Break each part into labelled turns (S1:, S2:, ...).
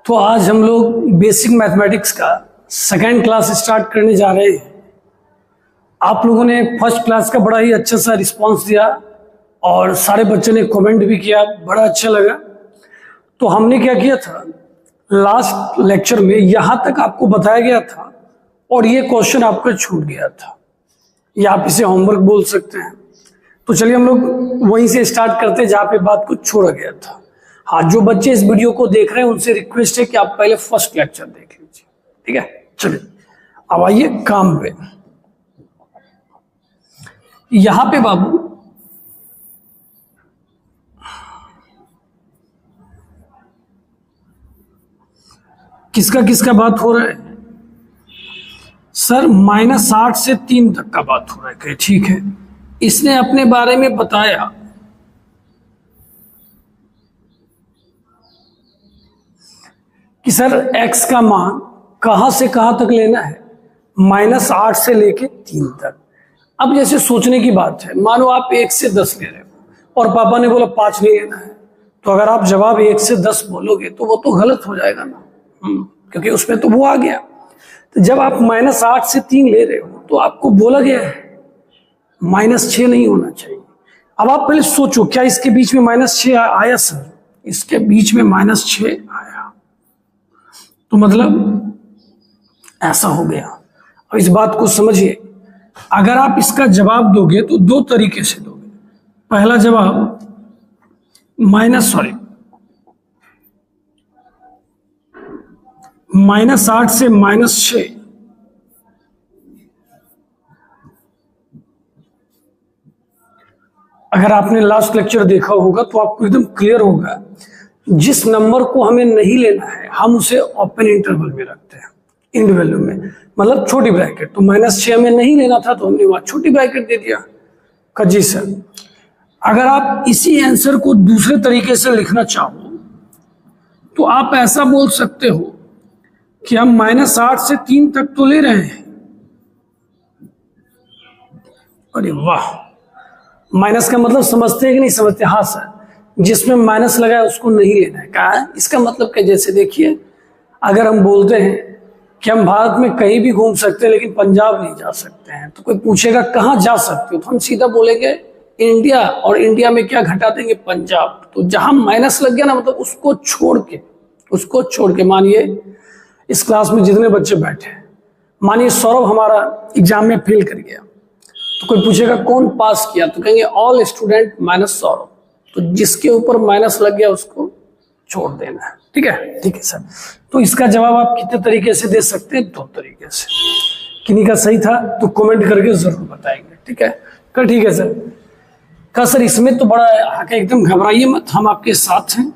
S1: तो आज हम लोग बेसिक मैथमेटिक्स का सेकेंड क्लास स्टार्ट करने जा रहे हैं। आप लोगों ने फर्स्ट क्लास का बड़ा ही अच्छा सा रिस्पांस दिया और सारे बच्चों ने कमेंट भी किया, बड़ा अच्छा लगा। तो हमने क्या किया था, लास्ट लेक्चर में यहाँ तक आपको बताया गया था और ये क्वेश्चन आपका छूट गया था, या आप इसे होमवर्क बोल सकते हैं। तो चलिए हम लोग वहीं से स्टार्ट करते हैं जहाँ पे बात को छोड़ा गया था। हाँ, जो बच्चे इस वीडियो को देख रहे हैं उनसे रिक्वेस्ट है कि आप पहले फर्स्ट लेक्चर देख लीजिए, ठीक है। चलिए अब आइए काम पे। यहां पे बाबू किसका किसका बात हो रहा है सर? -8 से 3 तक का बात हो रहा है, ठीक है। इसने अपने बारे में बताया कि सर x का मान कहां से कहां तक लेना है, -8 से लेके 3 तक। अब जैसे सोचने की बात है, मानो आप 1 से 10 ले रहे हो और पापा ने बोला 5 नहीं लेना है, तो अगर आप जवाब 1 से 10 बोलोगे तो वो तो गलत हो जाएगा ना, क्योंकि उसमें तो वो आ गया। तो जब आप -8 से 3 ले रहे हो तो आपको बोला गया है -6 नहीं होना चाहिए। अब आप पहले सोचो, क्या इसके बीच में -6 आया सर? इसके बीच में -6 आया, तो मतलब ऐसा हो गया। अब इस बात को समझिए, अगर आप इसका जवाब दोगे तो 2 तरीके से दोगे। पहला जवाब -8 से -6, अगर आपने लास्ट लेक्चर देखा होगा तो आपको एकदम क्लियर होगा, जिस नंबर को हमें नहीं लेना है हम उसे ओपन इंटरवल में रखते हैं, इंड वैल्यू में, मतलब छोटी ब्रैकेट। तो -6 हमें नहीं लेना था तो हमने वहां छोटी ब्रैकेट दे दिया। जी सर, अगर आप इसी आंसर को दूसरे तरीके से लिखना चाहो तो आप ऐसा बोल सकते हो कि हम -8 से 3 तक तो ले रहे हैं। अरे वाह, माइनस का मतलब समझते हैं कि नहीं समझते? हाँ सर, जिसमें माइनस लगा है उसको नहीं लेना है। कहा है इसका मतलब क्या? जैसे देखिए, अगर हम बोलते हैं कि हम भारत में कहीं भी घूम सकते हैं लेकिन पंजाब नहीं जा सकते हैं, तो कोई पूछेगा कहाँ जा सकते हो, तो हम सीधा बोलेंगे इंडिया, और इंडिया में क्या घटा देंगे? पंजाब। तो जहां माइनस लग गया ना, मतलब उसको छोड़ के मानिए इस क्लास में जितने बच्चे बैठे हैं, मानिए सौरभ हमारा एग्जाम में फेल कर गया, तो कोई पूछेगा कौन पास किया, तो कहेंगे ऑल स्टूडेंट माइनस सौरभ। तो जिसके ऊपर माइनस लग गया उसको छोड़ देना है, ठीक है। ठीक है सर, तो इसका जवाब आप कितने तरीके से दे सकते हैं? 2 तरीके से। किन्हीं का सही था तो कमेंट करके जरूर बताएंगे, ठीक है। ठीक है सर। का सर इसमें तो बड़ा आके एकदम घबराइए मत, हम आपके साथ हैं।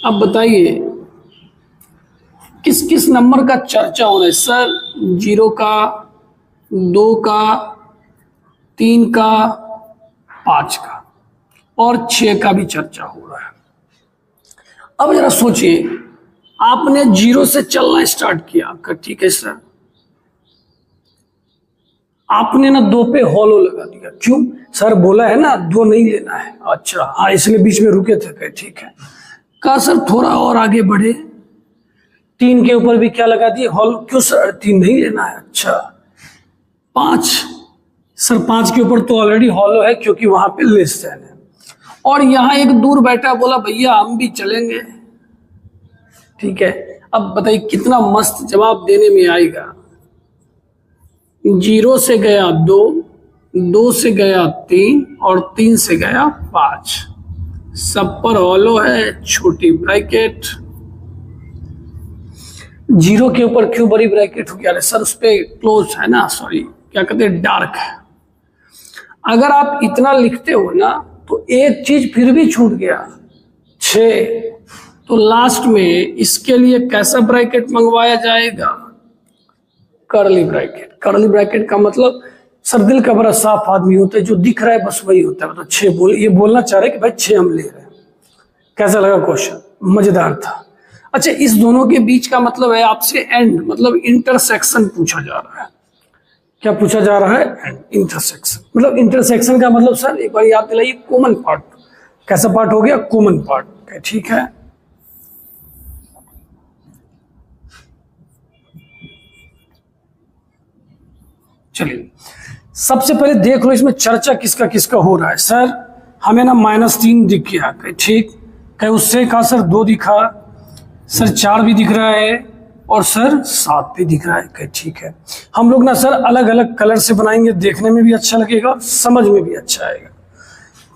S1: अब बताइए किस किस नंबर का चर्चा हो रहा है सर? 0 का, 2 का, 3 का, 5 का और 6 का भी चर्चा हो रहा है। अब जरा सोचिए, आपने 0 से चलना स्टार्ट किया, ठीक है सर। आपने ना 2 पे हॉलो लगा दिया। क्यों सर? बोला है ना 2 नहीं लेना है। अच्छा हाँ, इसलिए बीच में रुके थे, ठीक है। कहा सर थोड़ा और आगे बढ़े, 3 के ऊपर भी क्या लगा दिए? हॉलो। क्यों सर? 3 नहीं लेना है। अच्छा 5 सर, 5 के ऊपर तो ऑलरेडी हॉलो है क्योंकि वहां पे लेस देन है। और यहां एक दूर बैठा बोला भैया हम भी चलेंगे, ठीक है। अब बताइए कितना मस्त जवाब देने में आएगा। 0 से गया 2, 2 से गया 3 और 3 से गया 5, सब पर हॉलो है, छोटी ब्रैकेट। 0 के ऊपर क्यों बड़ी ब्रैकेट हो गया? सर उस पे क्लोज है ना, सॉरी क्या कहते हैं, डार्क है। अगर आप इतना लिखते हो ना तो एक चीज फिर भी छूट गया, 6। तो लास्ट में इसके लिए कैसा ब्रैकेट मंगवाया जाएगा? Curly bracket. कर्ली ब्रैकेट का मतलब सर दिल का बड़ा साफ आदमी होता है, जो दिख रहा है बस वही होता है। मतलब 6 ये बोलना चाह रहे कि भाई 6 हम ले रहे हैं। कैसा लगा क्वेश्चन? मजेदार था। अच्छा, इस दोनों के बीच का मतलब है आपसे एंड, मतलब इंटरसेक्शन पूछा जा रहा है। क्या पूछा जा रहा है? इंटरसेक्शन। मतलब इंटरसेक्शन का मतलब सर एक बार याद दिलाइए, कॉमन पार्ट। कैसा पार्ट हो गया? कॉमन पार्ट, ठीक है। चलिए सबसे पहले देख लो इसमें चर्चा किसका किसका हो रहा है। सर हमें ना -3 दिख गया, कहे ठीक, कहे उससे कहा सर 2 दिखा, सर 4 भी दिख रहा है और सर 7 भी दिख रहा है, कहे ठीक है। हम लोग ना सर अलग अलग कलर से बनाएंगे, देखने में भी अच्छा लगेगा और समझ में भी अच्छा आएगा।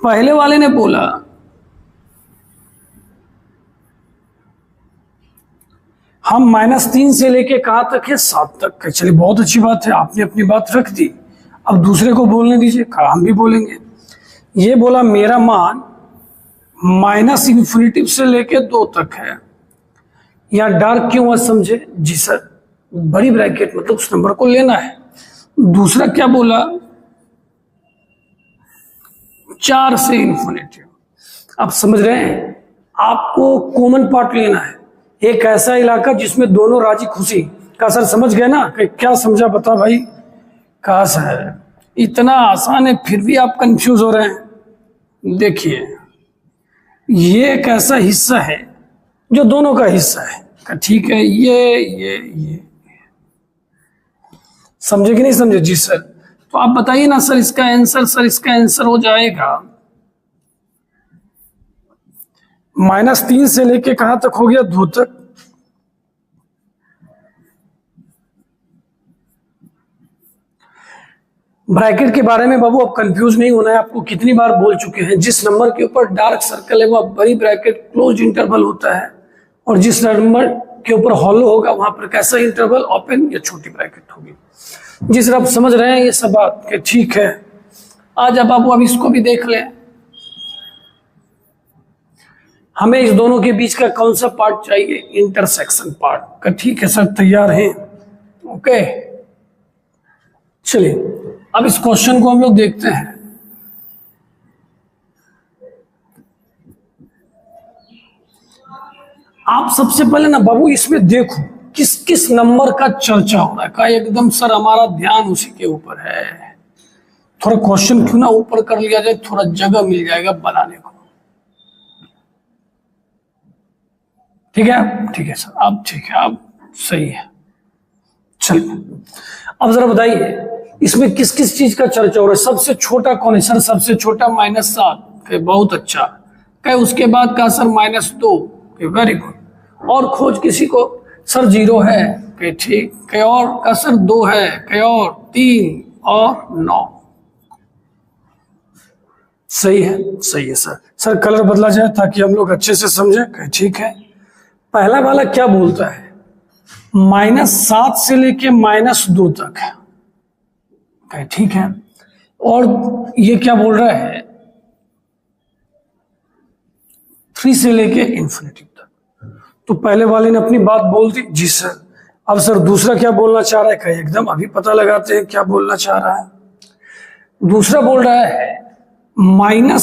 S1: पहले वाले ने बोला हम -3 से लेके कहां तक है, 7 तक है। चलिए बहुत अच्छी बात है, आपने अपनी बात रख दी। अब दूसरे को बोलने दीजिए, कहा हम भी बोलेंगे। ये बोला मेरा मान -∞ से लेके 2 तक है। या डार्क क्यों मत समझे जी सर, बड़ी ब्रैकेट मतलब उस नंबर को लेना है। दूसरा क्या बोला 4 से ∞। आप समझ रहे हैं, आपको कॉमन पार्ट लेना है, एक ऐसा इलाका जिसमें दोनों राजी खुशी। कहा सर समझ गए ना, क्या समझा बता भाई। कहा सर इतना आसान है फिर भी आप कंफ्यूज हो रहे हैं। देखिए ये एक ऐसा हिस्सा है जो दोनों का हिस्सा है। कहा ठीक है, ये समझे कि नहीं समझे जी सर। तो आप बताइए ना सर इसका आंसर, सर इसका आंसर हो जाएगा -3 से लेके कहां तक हो गया, 2 तक। ब्रैकेट के बारे में बाबू अब कंफ्यूज नहीं होना है, आपको कितनी बार बोल चुके हैं। जिस नंबर के ऊपर डार्क सर्कल है वह बड़ी ब्रैकेट क्लोज इंटरवल होता है, और जिस नंबर के ऊपर हॉलो होगा वहां पर कैसा इंटरवल, ओपन या छोटी ब्रैकेट होगी। जिस आप समझ रहे हैं ये सब बात के ठीक है। आज अब बाबू अब इसको भी देख लें, हमें इस दोनों के बीच का कौन सा पार्ट चाहिए, इंटरसेक्शन पार्ट का। ठीक है सर, तैयार हैं, ओके। चलिए अब इस क्वेश्चन को हम लोग देखते हैं। आप सबसे पहले ना बाबू इसमें देखो किस किस नंबर का चर्चा हो रहा है। का एकदम सर हमारा ध्यान उसी के ऊपर है। थोड़ा क्वेश्चन क्यों ना ऊपर कर लिया जाए, थोड़ा जगह मिल जाएगा बनाने को। ठीक है, ठीक है सर, अब ठीक है, अब सही है। चलिए अब जरा बताइए इसमें किस किस चीज का चर्चा हो रहा है। सबसे छोटा कौन है सर, सबसे छोटा -7, बहुत अच्छा। कहे उसके बाद का सर -2, वेरी गुड। और खोज किसी को, सर 0 है, कहे ठीक। कहे और का सर 2 है, कहे और 3 और 9। सही है, सही है सर। सर कलर बदला जाए ताकि हम लोग अच्छे से समझे, कहे ठीक है। पहला वाला क्या बोलता है, -7 से लेके -2 तक है, कहे ठीक है। और ये क्या बोल रहा है 3 से लेके ∞ तक। तो पहले वाले ने अपनी बात बोल दी जी सर। अब सर दूसरा क्या बोलना चाह रहा है, कहे एकदम अभी पता लगाते हैं क्या बोलना चाह रहा है। दूसरा बोल रहा है -∞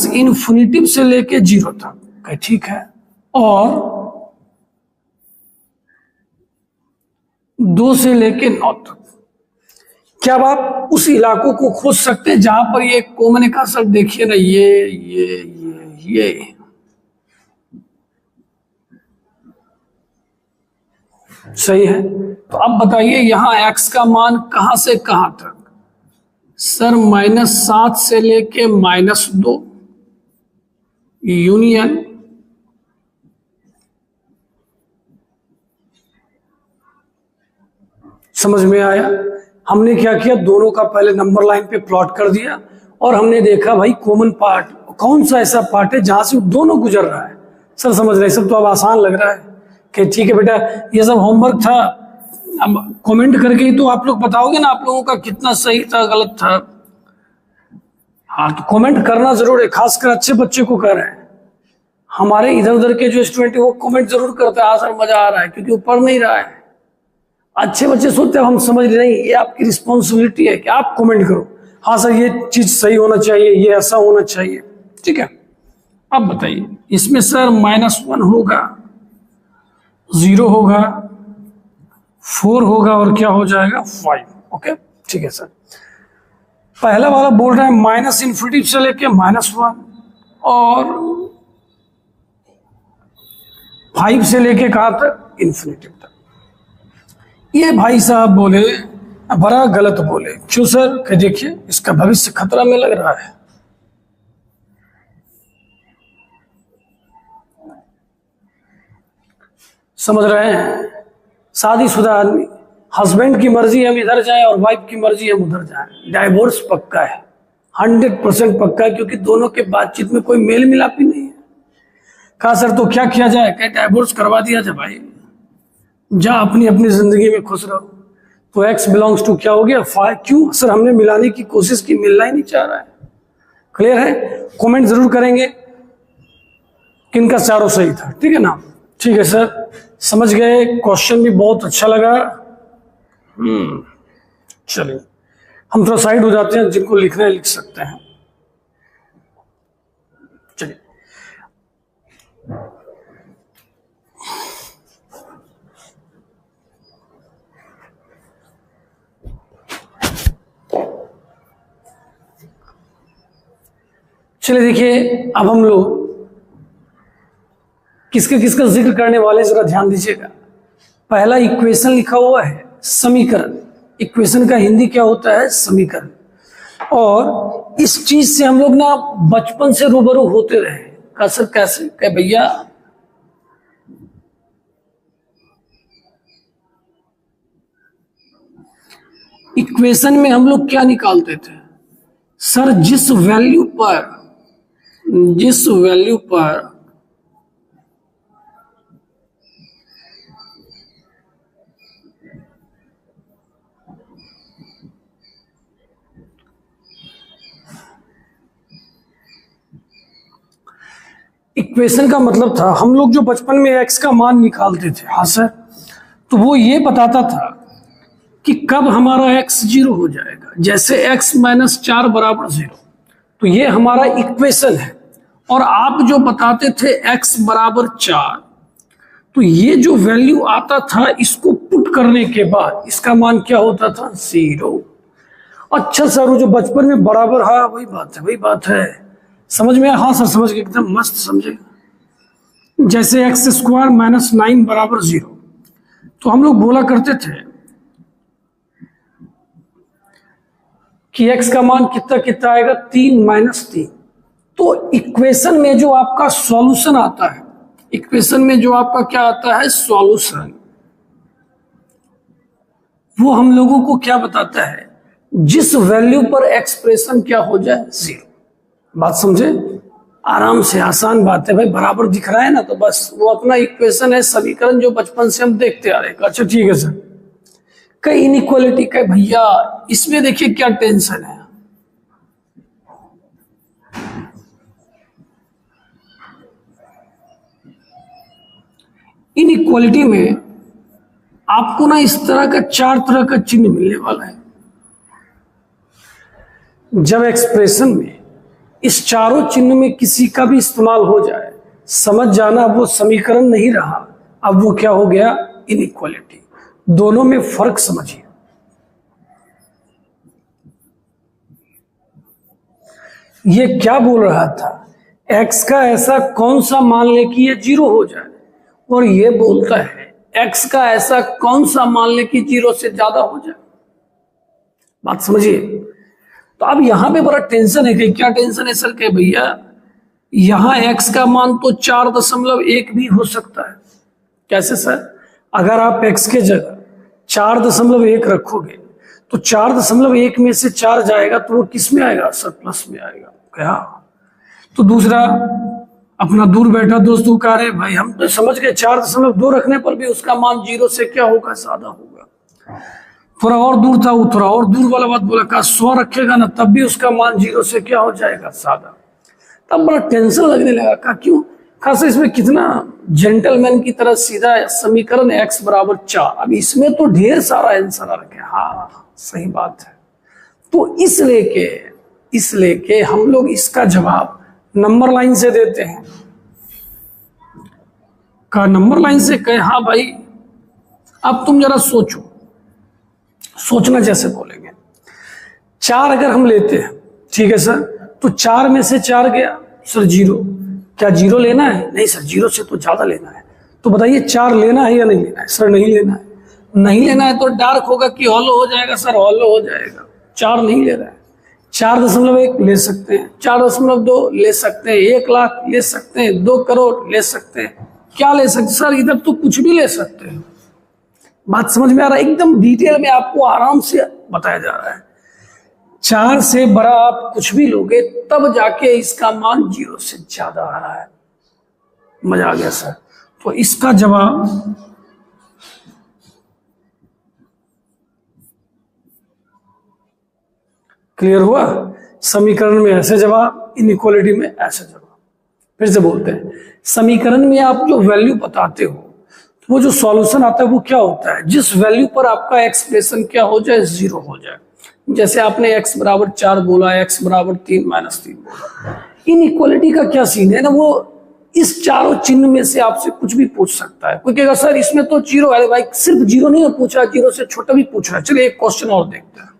S1: से लेके 0 तक, कहे ठीक है। और 2 से लेके 9 तक। क्या आप उस इलाकों को खोज सकते हैं जहां पर ये कॉमन का सर देखिए ना, ये सही है। तो अब बताइए यहां x का मान कहां से कहां तक, सर -7 से लेके -2 यूनियन समझ में आया। हमने क्या किया, दोनों का पहले नंबर लाइन पे प्लॉट कर दिया और हमने देखा भाई कॉमन पार्ट कौन सा ऐसा पार्ट है जहां से दोनों गुजर रहा है। सर समझ रहे, सब तो अब आसान लग रहा है कि ठीक है बेटा ये सब होमवर्क था। अब कमेंट करके ही तो आप लोग बताओगे ना आप लोगों का कितना सही था गलत था। हाँ तो कमेंट करना जरूर है, खासकर अच्छे बच्चे को कर रहे हैं। हमारे इधर उधर के जो स्टूडेंट है वो कमेंट जरूर करते हैं, हाँ सर मजा आ रहा है, क्योंकि वो पढ़ नहीं रहा है। अच्छे बच्चे सोचते हैं हम समझ नहीं, ये आपकी रिस्पॉन्सिबिलिटी है कि आप कमेंट करो, हाँ सर ये चीज सही होना चाहिए, ये ऐसा होना चाहिए। ठीक है, अब बताइए इसमें सर -1 होगा, 0 होगा, 4 होगा और क्या हो जाएगा 5। ओके ठीक है सर। पहला वाला बोल रहा है -∞ से लेके -1 और 5 से लेके कहां तक, ∞ तक। ये भाई साहब बोले बड़ा गलत बोले। क्यों सर? कि देखिए इसका भविष्य खतरा में लग रहा है। समझ रहे हैं? शादीशुदा आदमी, हस्बैंड की मर्जी हम इधर जाएं और वाइफ की मर्जी हम उधर जाएं, डाइवोर्स पक्का है, 100% पक्का है, क्योंकि दोनों के बातचीत में कोई मेल मिलाप ही नहीं है। कहा सर तो क्या किया जाए? कहे डाइवोर्स करवा दिया जाए भाई, जा अपनी अपनी जिंदगी में खुश रहो। तो एक्स बिलोंग्स टू क्या हो गया? 5। क्यों सर? हमने मिलाने की कोशिश की, मिलना ही नहीं चाह रहा है। क्लियर है? कमेंट जरूर करेंगे किनका चारों सही था, ठीक है ना? ठीक है सर, समझ गए। क्वेश्चन भी बहुत अच्छा लगा। चलिए हम थोड़ा साइड हो जाते हैं, जिनको लिखना है लिख सकते हैं। चलिए देखिए अब हम लोग किसके किसका जिक्र करने वाले, जरा ध्यान दीजिएगा। पहला इक्वेशन लिखा हुआ है समीकरण। इक्वेशन का हिंदी क्या होता है? समीकरण। और इस चीज से हम लोग ना बचपन से रूबरू होते रहे। का सर कैसे? क्या भैया इक्वेशन में हम लोग क्या निकालते थे सर? जिस वैल्यू पर इक्वेशन का मतलब था, हम लोग जो बचपन में एक्स का मान निकालते थे, हाँ सर, तो वो ये बताता था कि कब हमारा एक्स 0 हो जाएगा। जैसे x - 4 बराबर 0, तो ये हमारा इक्वेशन है। और आप जो बताते थे x बराबर 4, तो ये जो वैल्यू आता था, इसको पुट करने के बाद इसका मान क्या होता था? 0। अच्छा सर, वो जो बचपन में बराबर, हाँ वही बात है। समझ में? हाँ सर समझ गए, एकदम मस्त समझे। जैसे x² - 9 बराबर 0, तो हम लोग बोला करते थे कि x का मान कितना आएगा? 3 - 3। तो इक्वेशन में जो आपका सॉल्यूशन आता है, इक्वेशन में जो आपका क्या आता है? सॉल्यूशन, वो हम लोगों को क्या बताता है? जिस वैल्यू पर एक्सप्रेशन क्या हो जाए? 0। बात समझे? आराम से, आसान बात है भाई। बराबर दिख रहा है ना, तो बस वो अपना इक्वेशन है, समीकरण, जो बचपन से हम देखते आ रहे हैं। अच्छा ठीक है सर। कई इनइक्वालिटी का भैया, इसमें देखिए क्या टेंशन है। इनइक्वालिटी में आपको ना इस तरह का 4 तरह का चिन्ह मिलने वाला है। जब एक्सप्रेशन में इस चारों चिन्ह में किसी का भी इस्तेमाल हो जाए, समझ जाना वो समीकरण नहीं रहा, अब वो क्या हो गया? इनइक्वालिटी। दोनों में फर्क समझिए। ये क्या बोल रहा था? x का ऐसा कौन सा मान ले कि ये 0 हो जाए, और ये बोलता है x का ऐसा कौन सा मान ले कि 0 से ज्यादा हो जाए। बात समझिए। तो अब यहां पे बड़ा टेंशन है। कि क्या टेंशन है सर? के भैया यहां x का मान तो 4.1 भी हो सकता है। कैसे सर? अगर आप x के जगह 4.1 रखोगे, तो 4.1 में से 4 जाएगा, तो वो किस में आएगा सर? प्लस में आएगा। क्या? तो दूसरा अपना दूर बैठा दोस्त को कह रहे भाई हम तो समझ गए 4.2 रखने पर भी उसका मान 0 से क्या होगा? ज्यादा होगा। थोड़ा और दूर था, वो थोड़ा और दूर वाला बात बोला, कहा 100 रखेगा ना, तब भी उसका मान 0 से क्या हो जाएगा? ज्यादा। तब बड़ा टेंशन लगने लगा। कहा क्यों? खास इसमें कितना जेंटलमैन की तरह सीधा समीकरण x बराबर 4। अब इसमें तो ढेर सारा आंसर आ रखे। हाँ सही बात है। तो इस लेके हम लोग इसका जवाब नंबर लाइन से देते हैं। का नंबर लाइन से कहे हाँ भाई, अब तुम जरा सोचो, सोचना जैसे बोलेंगे। 4 अगर हम लेते हैं, ठीक है सर, तो 4 में से 4 गया सर 0। क्या 0 लेना है? नहीं सर, 0 से तो ज्यादा लेना है। तो बताइए 4 लेना है या नहीं लेना है? सर नहीं लेना है। नहीं लेना है तो डार्क होगा कि हॉलो हो जाएगा? सर हॉलो हो जाएगा। 4 नहीं ले रहा है, 4.1 ले सकते हैं, 4.2 ले सकते हैं, 1 लाख ले सकते हैं, 2 करोड़ ले सकते हैं। क्या ले सकते हैं सर? इधर तो कुछ भी ले सकते हैं। बात समझ में आ रहा है? एकदम डिटेल में आपको आराम से बताया जा रहा है। 4 से बड़ा आप कुछ भी लोगे तब जाके इसका मान 0 से ज्यादा आ रहा है। मजा आ गया सर? तो इसका जवाब क्लियर हुआ? समीकरण में ऐसे जवाब, इनइक्वालिटी में ऐसे जवाब। फिर से बोलते हैं, समीकरण में आप जो वैल्यू बताते हो वो जो सॉल्यूशन आता है वो क्या होता है? जिस वैल्यू पर आपका एक्सप्रेशन क्या हो जाए? 0 हो जाए। जैसे आपने x बराबर 4 बोला, x बराबर 3 - 3 बोला। इनइक्वालिटी का क्या सीन है ना, वो इस चारों चिन्ह में से आपसे कुछ भी पूछ सकता है। कोई कहेगा सर इसमें तो 0 है। भाई सिर्फ 0 नहीं पूछा, 0 से छोटा भी पूछ रहा है। चलिए एक क्वेश्चन और देखते हैं।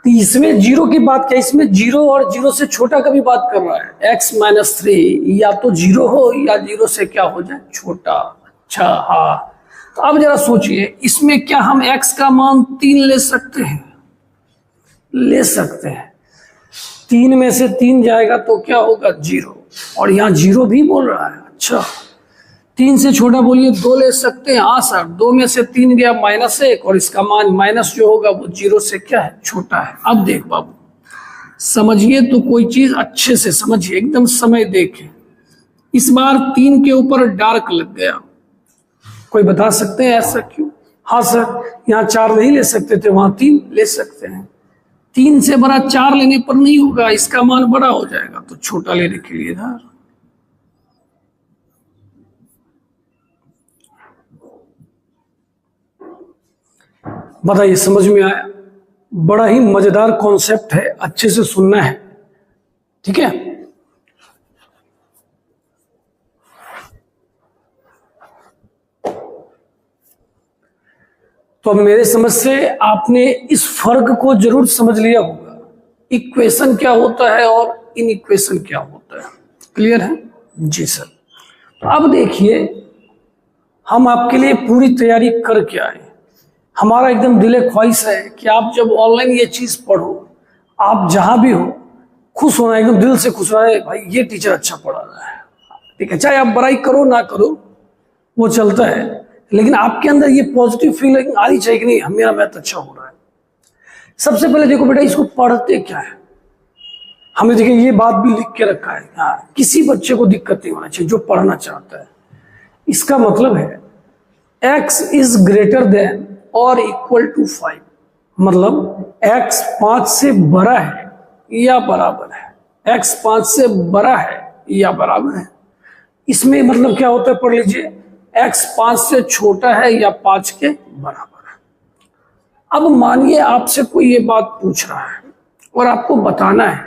S1: तो इसमें 0 की बात क्या? इसमें 0 और 0 से छोटा का भी बात कर रहा है। x - 3 या तो 0 हो या 0 से क्या हो जाए? छोटा। अच्छा हाँ, तो अब जरा सोचिए, इसमें क्या हम x का मान 3 ले सकते हैं? ले सकते हैं। 3 में से 3 जाएगा तो क्या होगा? 0। और यहाँ 0 भी बोल रहा है। अच्छा, 3 से छोटा बोलिए 2 ले सकते हैं। हाँ सर, 2 में से 3 गया -1 और इसका मान माइनस जो होगा वो 0 से क्या है? छोटा है। अब देख बाबू, समझिए तो कोई चीज अच्छे से समझिए, एकदम समय देखे। इस बार 3 के ऊपर डार्क लग गया। कोई बता सकते हैं ऐसा क्यों? हाँ सर, यहाँ 4 नहीं ले सकते थे, वहां 3 ले सकते हैं। 3 से बड़ा 4 लेने पर नहीं होगा, इसका मान बड़ा हो जाएगा, तो छोटा लेने के लिए था। बताइए, समझ में आया? बड़ा ही मजेदार कॉन्सेप्ट है, अच्छे से सुनना है, ठीक है? तो अब मेरे समझ से आपने इस फर्क को जरूर समझ लिया होगा, इक्वेशन क्या होता है और इन इक्वेशन क्या होता है। क्लियर है? जी सर। तो अब देखिए, हम आपके लिए पूरी तैयारी करके आए। हमारा एकदम दिले ख्वाहिश है कि आप जब ऑनलाइन ये चीज पढ़ो, आप जहां भी हो, खुश होना, एकदम दिल से खुश होना है, भाई ये टीचर अच्छा पढ़ा रहा है। ठीक है, चाहे आप बड़ाई करो ना करो वो चलता है, लेकिन आपके अंदर ये पॉजिटिव फीलिंग आनी चाहिए कि नहीं, मेरा मैथ अच्छा हो रहा है। सबसे पहले देखो बेटा, इसको पढ़ते क्या है। हमने देखिए ये बात भी लिख के रखा है, हाँ, किसी बच्चे को दिक्कत नहीं होना चाहिए जो पढ़ना चाहता है। इसका मतलब है x इज ग्रेटर देन और इक्वल टू 5, मतलब x 5 से बड़ा है या बराबर है। x 5 से बड़ा है या बराबर है। इसमें मतलब क्या होता है, पढ़ लीजिए, x 5 से छोटा है या 5 के बराबर है। अब मानिए आपसे कोई ये बात पूछ रहा है और आपको बताना है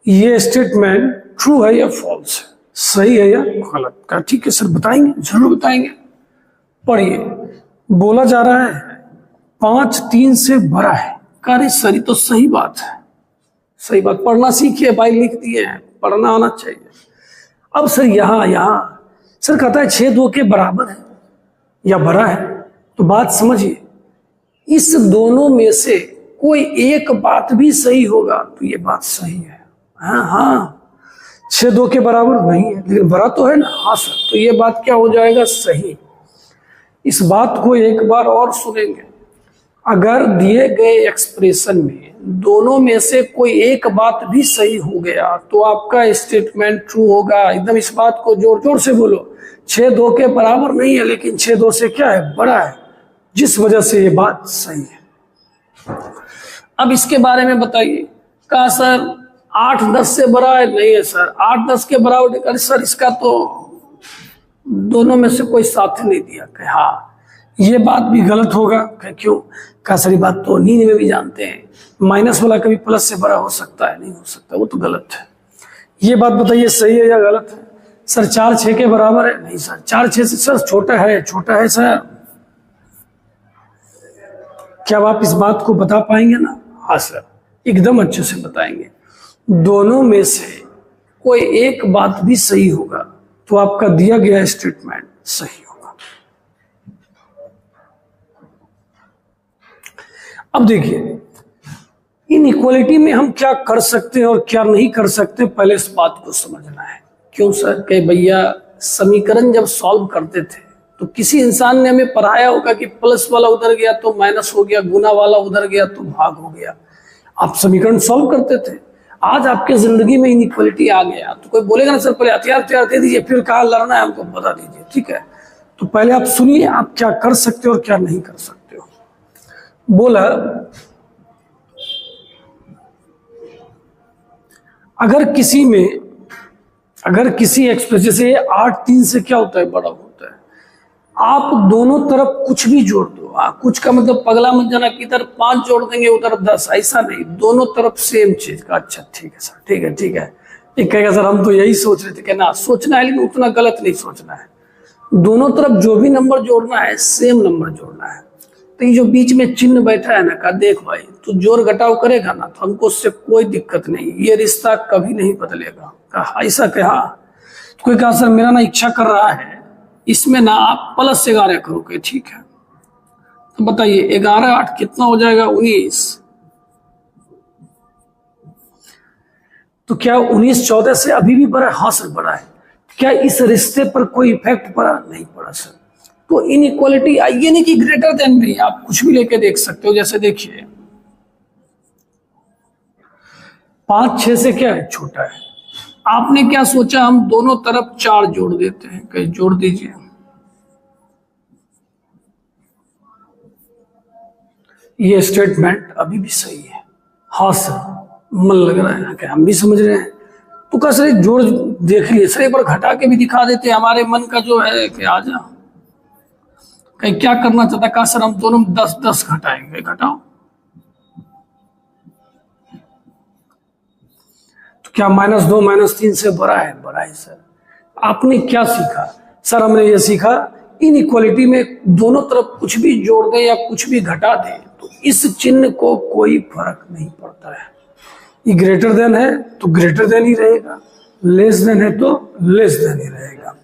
S1: ये स्टेटमेंट ट्रू है या फॉल्स है, सही है या गलत का। ठीक है सर, बताएंगे, जरूर बताएंगे। पढ़िए, बोला जा रहा है 5 3 से बड़ा है। अरे सर, तो सही बात है, सही बात। पढ़ना सीखिए भाई, लिख दिए हैं, पढ़ना आना चाहिए। अब सर यहां सर कहता है 6 2 के बराबर है या बड़ा है, तो बात समझिए, इस दोनों में से कोई एक बात भी सही होगा तो ये बात सही है। हाँ 6 2 के बराबर नहीं है लेकिन बड़ा तो है ना। हाँ सर, तो ये बात क्या हो जाएगा? सही। इस बात को एक बार और सुनेंगे। अगर दिए गए एक्सप्रेशन में दोनों में से कोई एक बात भी सही हो गया तो आपका स्टेटमेंट ट्रू होगा। एकदम इस बात को जोर जोर से बोलो। 6 2 के बराबर नहीं है लेकिन 6 2 से क्या है? बड़ा है, जिस वजह से ये बात सही है। अब इसके बारे में बताइए। कहा सर 8 10 से बड़ा है? नहीं है सर, 8 10 के बराबर। अरे सर, इसका तो दोनों में से कोई साथ नहीं दिया। कहे हाँ, ये बात भी गलत होगा। कहे क्यों? कहा सर, बात तो नींद में भी जानते हैं, माइनस वाला कभी प्लस से बड़ा हो सकता है, नहीं हो सकता, वो तो गलत है। ये बात बताइए सही है या गलत है? सर 4 6 के बराबर है? नहीं सर, 4 6 से सर छोटा है, छोटा है सर। क्या आप इस बात को बता पाएंगे ना? हाँ सर, एकदम अच्छे से बताएंगे। दोनों में से कोई एक बात भी सही होगा तो आपका दिया गया स्टेटमेंट सही होगा। अब देखिए इनइक्वालिटी में हम क्या कर सकते हैं और क्या नहीं कर सकते, पहले इस बात को समझना है। क्यों सर? कि भैया समीकरण जब सॉल्व करते थे तो किसी इंसान ने हमें पढ़ाया होगा कि प्लस वाला उधर गया तो माइनस हो गया, गुना वाला उधर गया तो भाग हो गया। आप समीकरण सॉल्व करते थे। आज आपके जिंदगी में इनइक्वालिटी आ गया तो कोई बोलेगा ना सर पहले हथियार तैयार दे दीजिए, फिर कहाँ लड़ना है हमको बता दीजिए। ठीक है, तो पहले आप सुनिए आप क्या कर सकते हो और क्या नहीं कर सकते हो। बोला अगर किसी एक्सप्रेस जैसे 8 3 से क्या होता है, बड़ा होता है। आप दोनों तरफ कुछ भी जोड़ दो, कुछ का मतलब पगला मत जाना कि इधर 5 जोड़ देंगे उधर 10, ऐसा नहीं, दोनों तरफ सेम चीज का। अच्छा ठीक है सर, ठीक है ठीक है। एक कहेगा सर हम तो यही सोच रहे थे, कहना सोचना है लेकिन उतना गलत नहीं सोचना है। दोनों तरफ जो भी नंबर जोड़ना है सेम नंबर जोड़ना है। तो ये जो बीच में चिन्ह बैठा है ना, कहा देख भाई तू जोड़ घटाव करेगा ना तो हमको उससे कोई दिक्कत नहीं, ये रिश्ता कभी नहीं बदलेगा। कहा ऐसा कहा तो कोई कहा सर मेरा ना इच्छा कर रहा है इसमें ना आप प्लस 11 करोगे। ठीक है, तो बताइए 11 8 कितना हो जाएगा? 19। तो क्या 19 14 से अभी भी बड़ा? हाँ सर बड़ा है। क्या इस रिश्ते पर कोई इफेक्ट पड़ा? नहीं पड़ा सर। तो इनइक्वालिटी ये नहीं कि ग्रेटर देन नहीं, आप कुछ भी लेके देख सकते हो। जैसे देखिए 5 6 से क्या है? छोटा है। आपने क्या सोचा हम दोनों तरफ 4 जोड़ देते हैं, कहीं जोड़ दीजिए। ये स्टेटमेंट अभी भी सही है। हाँ सर मन लग रहा है कि हम भी समझ रहे हैं। तो क्या सर एक जोड़ देख लिए सर, एक बार घटा के भी दिखा देते, हमारे मन का जो है कि आ जा। कहीं क्या करना चाहता? कहा सर हम दोनों 10 10 घटाएंगे। घटाओ। तो क्या -2 -3 से बड़ा है? बड़ा है सर। आपने क्या सीखा? सर हमने ये सीखा इनइक्वालिटी में दोनों तरफ कुछ भी जोड़ दे या कुछ भी घटा दे तो इस चिन्ह को कोई फर्क नहीं पड़ता है। ये ग्रेटर देन है तो ग्रेटर देन ही रहेगा, लेस देन है तो लेस देन ही रहेगा।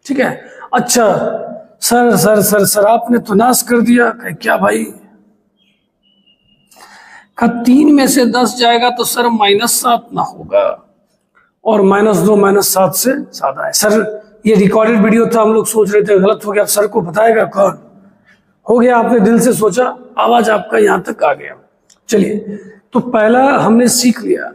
S1: ठीक है। अच्छा सर सर सर सर आपने तो नाश कर दिया। क्या भाई? 3 में से 10 जाएगा तो सर -7 ना होगा, और -2 -7 से ज्यादा है। सर ये रिकॉर्डेड वीडियो था, हम लोग सोच रहे थे गलत हो गया, अब सर को बताएगा कौन? हो गया, आपने दिल से सोचा, आवाज आपका यहां तक आ गया। चलिए, तो पहला हमने सीख लिया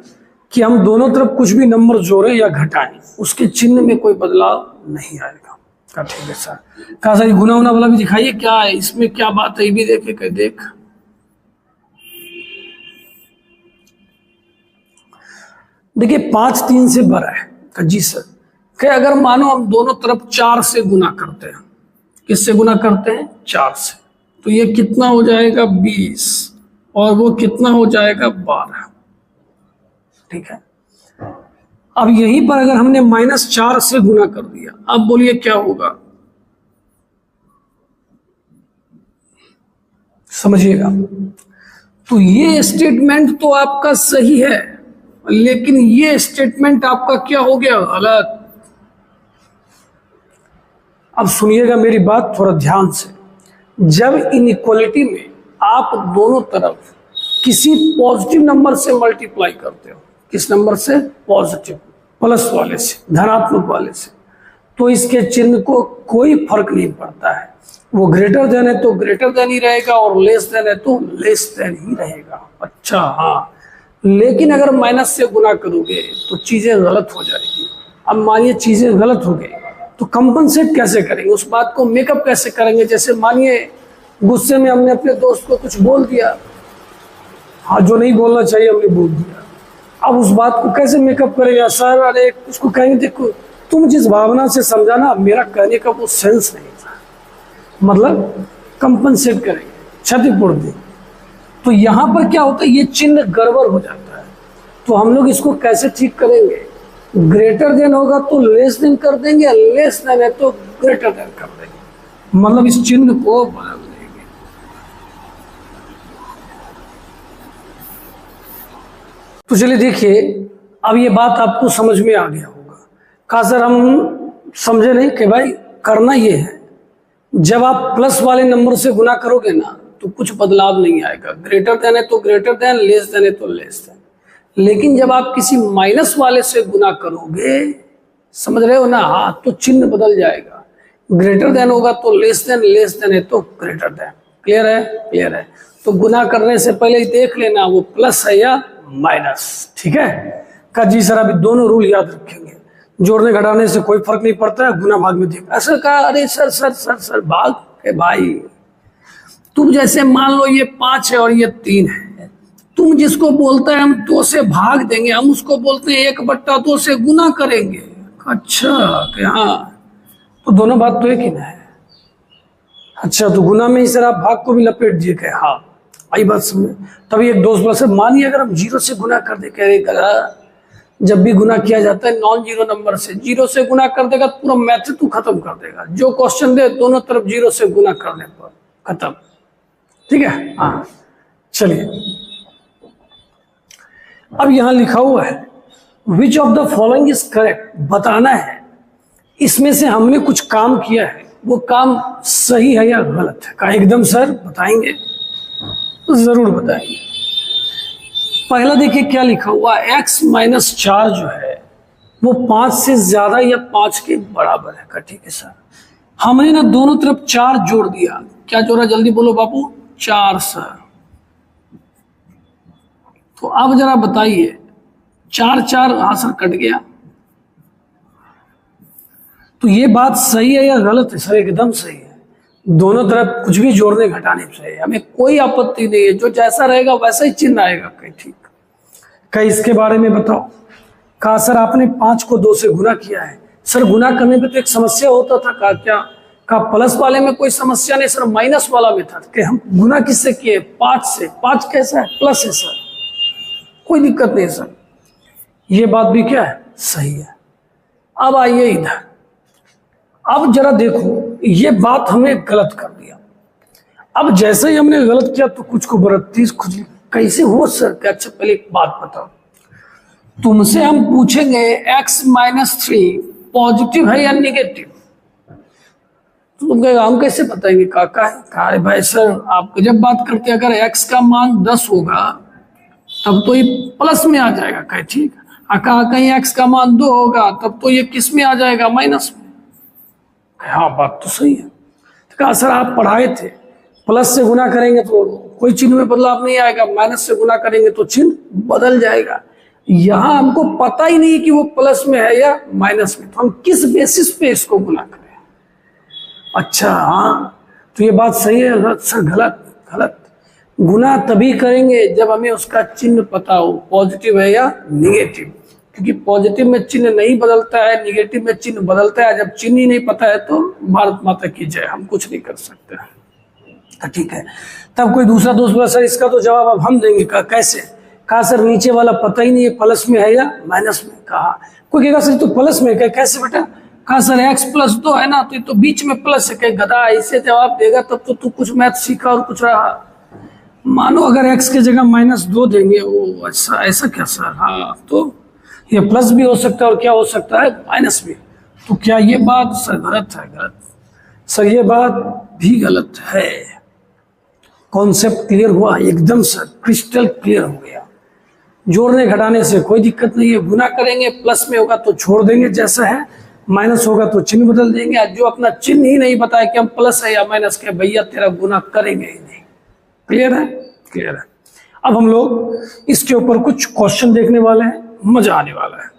S1: कि हम दोनों तरफ कुछ भी नंबर जोड़े या घटाएं उसके चिन्ह में कोई बदलाव नहीं आएगा। कहा ठीक है सर। कहा सर गुना उना वाला भी दिखाइए, क्या है इसमें, क्या बात है, ये भी देखे। कह देख देखिए 5 3 से बड़ा है। कहा जी सर। कहे अगर मानो हम दोनों तरफ 4 से गुना करते हैं, किससे गुना करते हैं? 4 से, तो ये कितना हो जाएगा? 20, और वो कितना हो जाएगा? 12। ठीक है। अब यहीं पर अगर हमने -4 से गुना कर दिया, अब बोलिए क्या होगा? समझिएगा। तो ये स्टेटमेंट तो आपका सही है, लेकिन ये स्टेटमेंट आपका क्या हो गया? गलत। अब सुनिएगा मेरी बात थोड़ा ध्यान से। जब इनइक्वालिटी में आप दोनों तरफ किसी पॉजिटिव नंबर से मल्टीप्लाई करते हो, किस नंबर से? पॉजिटिव, प्लस वाले से, धनात्मक वाले से, तो इसके चिन्ह को कोई फर्क नहीं पड़ता है। वो ग्रेटर देन है तो ग्रेटर देन ही रहेगा, और लेस देन है तो लेस देन ही रहेगा। अच्छा हाँ, लेकिन अगर माइनस से गुना करोगे तो चीजें गलत हो जाएगी। अब मानिए चीजें गलत हो गई तो कंपनसेट कैसे करेंगे? उस बात को मेकअप कैसे करेंगे? जैसे मानिए गुस्से में हमने अपने दोस्त को कुछ बोल दिया, हाँ जो नहीं बोलना चाहिए हमने बोल दिया। अब उस बात को कैसे मेकअप करेगा? सर अरे उसको कहेंगे देखो तुम जिस भावना से समझा ना, मेरा कहने का वो सेंस नहीं था, मतलब कंपनसेट करेंगे, क्षतिपूर्ति। तो यहां पर क्या होता है? ये चिन्ह गड़बड़ हो जाता है। तो हम लोग इसको कैसे ठीक करेंगे? ग्रेटर देन होगा तो लेस देन कर देंगे, लेस देन है तो ग्रेटर देन कर देंगे, मतलब इस चिन्ह को बदल देंगे। तो चलिए देखिए, अब ये बात आपको समझ में आ गया होगा। खास सर हम समझे नहीं कि भाई करना ये है, जब आप प्लस वाले नंबर से गुना करोगे ना तो कुछ बदलाव नहीं आएगा, ग्रेटर देन है तो ग्रेटर देन, लेस देन है तो लेस देन। लेकिन जब आप किसी माइनस वाले से गुना करोगे, समझ रहे हो ना, हाँ, तो चिन्ह बदल जाएगा, ग्रेटर देन होगा तो लेस देन, लेस देन है तो ग्रेटर देन। क्लियर है? क्लियर है। तो गुना करने से पहले ही देख लेना वो प्लस है या माइनस। ठीक है का जी सर, अभी दोनों रूल याद रखेंगे, जोड़ने घटाने से कोई फर्क नहीं पड़ता है, गुना भाग में देख। ऐसा कहा, अरे सर सर सर सर भाग के भाई, तुम जैसे मान लो ये 5 है और ये 3 है, तुम जिसको बोलते हैं हम 2 से भाग देंगे, हम उसको बोलते हैं 1/2 से गुना करेंगे। अच्छा कि हाँ, तो दोनों बात तो एक ही ना है। अच्छा, तो गुना में ही सर आप भाग को भी लपेट दिए कि हाँ, आई बात समझ। तभी एक दोस्त बोला सर मानिए अगर हम 0 से गुना कर दे, कह रहे गला, जब भी गुना किया जाता है नॉन जीरो नंबर से, 0 से गुना कर देगा तो पूरा मैथ तू खत्म कर देगा, जो क्वेश्चन दे दोनों तरफ 0 से गुना करने पर खत्म। ठीक है, हाँ चलिए, अब यहां लिखा हुआ है which of the following is correct, बताना है इसमें से हमने कुछ काम किया है, वो काम सही है या गलत है। कहा एकदम सर बताएंगे, तो जरूर बताएंगे। पहला देखिए क्या लिखा हुआ, x - 4 जो है वो 5 से ज्यादा या 5 के बराबर है। का ठीक है सर, हमने ना दोनों तरफ 4 जोड़ दिया। क्या जोड़ा, जल्दी बोलो बापू? 4 सर। तो अब जरा बताइए, 4 4 हाँ सर कट गया, तो ये बात सही है या गलत है? सर एकदम सही है, दोनों तरफ कुछ भी जोड़ने घटाने से हमें कोई आपत्ति नहीं है, जो जैसा रहेगा वैसा ही चिन्ह आएगा। कहीं ठीक, कहीं इसके बारे में बताओ। कहा सर आपने 5 को 2 से गुना किया है। सर गुना करने पे तो एक समस्या होता था। कहा क्या? कहा प्लस वाले में कोई समस्या नहीं सर, माइनस वाला में था कि हम गुना किससे किए? 5 से। 5 कैसा है? प्लस है सर, कोई दिक्कत नहीं सर, ये बात भी क्या है? सही है। अब आइए इधर, अब जरा देखो, ये बात हमने गलत कर दिया। अब जैसे ही हमने गलत किया तो कुछ को बरतीस खुजली कैसे हो सर? क्या? अच्छा पहले एक बात बताओ, तुमसे हम पूछेंगे x - 3 पॉजिटिव है या निगेटिव, तो तुम कहेगा हम कैसे बताएंगे काका है? कहा भाई सर आप जब बात करते हैं, अगर x का मान 10 होगा तब तो ये प्लस में आ जाएगा। कहे ठीक। कहा कहीं x का मान 2 होगा तब तो ये किस में आ जाएगा? माइनस में। हाँ बात तो सही है। तो कहा सर आप पढ़ाए थे प्लस से गुना करेंगे तो कोई चिन्ह में बदलाव नहीं आएगा, माइनस से गुना करेंगे तो चिन्ह बदल जाएगा। यहां हमको पता ही नहीं कि वो प्लस में है या माइनस में, तो हम किस बेसिस पे इसको गुना करें? अच्छा हाँ, तो ये बात सही है गलत? सर गलत। गलत। गुना तभी करेंगे जब हमें उसका चिन्ह पता हो, पॉजिटिव है या निगेटिव, क्योंकि पॉजिटिव में चिन्ह नहीं बदलता है, निगेटिव में चिन्ह बदलता है। जब चिन्ह ही नहीं पता है तो भारत माता की जय, हम कुछ नहीं कर सकते। ठीक है, तब कोई दूसरा दोस्त बोला सर इसका तो जवाब अब हम देंगे। कहा कैसे? कहा सर नीचे वाला पता ही नहीं है प्लस में है या माइनस में। कहा कोई कहेगा सर तो प्लस में है, कैसे बेटा? कहा सर x + 2 है ना, तो बीच में प्लस है। कहे गधा ऐसे जवाब देगा तब तो तू कुछ मैथ सीखा और कुछ रहा। मानो अगर x की जगह -2 देंगे, ओ अच्छा ऐसा क्या सर? हाँ, तो ये प्लस भी हो सकता है और क्या हो सकता है? माइनस भी। तो क्या ये बात सर गलत है? गलत सर, ये बात भी गलत है। कॉन्सेप्ट क्लियर हुआ? एकदम सर क्रिस्टल क्लियर हो गया। जोड़ने घटाने से कोई दिक्कत नहीं है, गुना करेंगे, प्लस में होगा तो छोड़ देंगे जैसा है, माइनस होगा तो चिन्ह बदल देंगे। आज जो अपना चिन्ह ही नहीं बताया कि हम प्लस है या माइनस के, भैया तेरा गुना करेंगे ही नहीं। क्लियर है? क्लियर है। अब हम लोग इसके ऊपर कुछ क्वेश्चन देखने वाले हैं, मजा आने वाला है।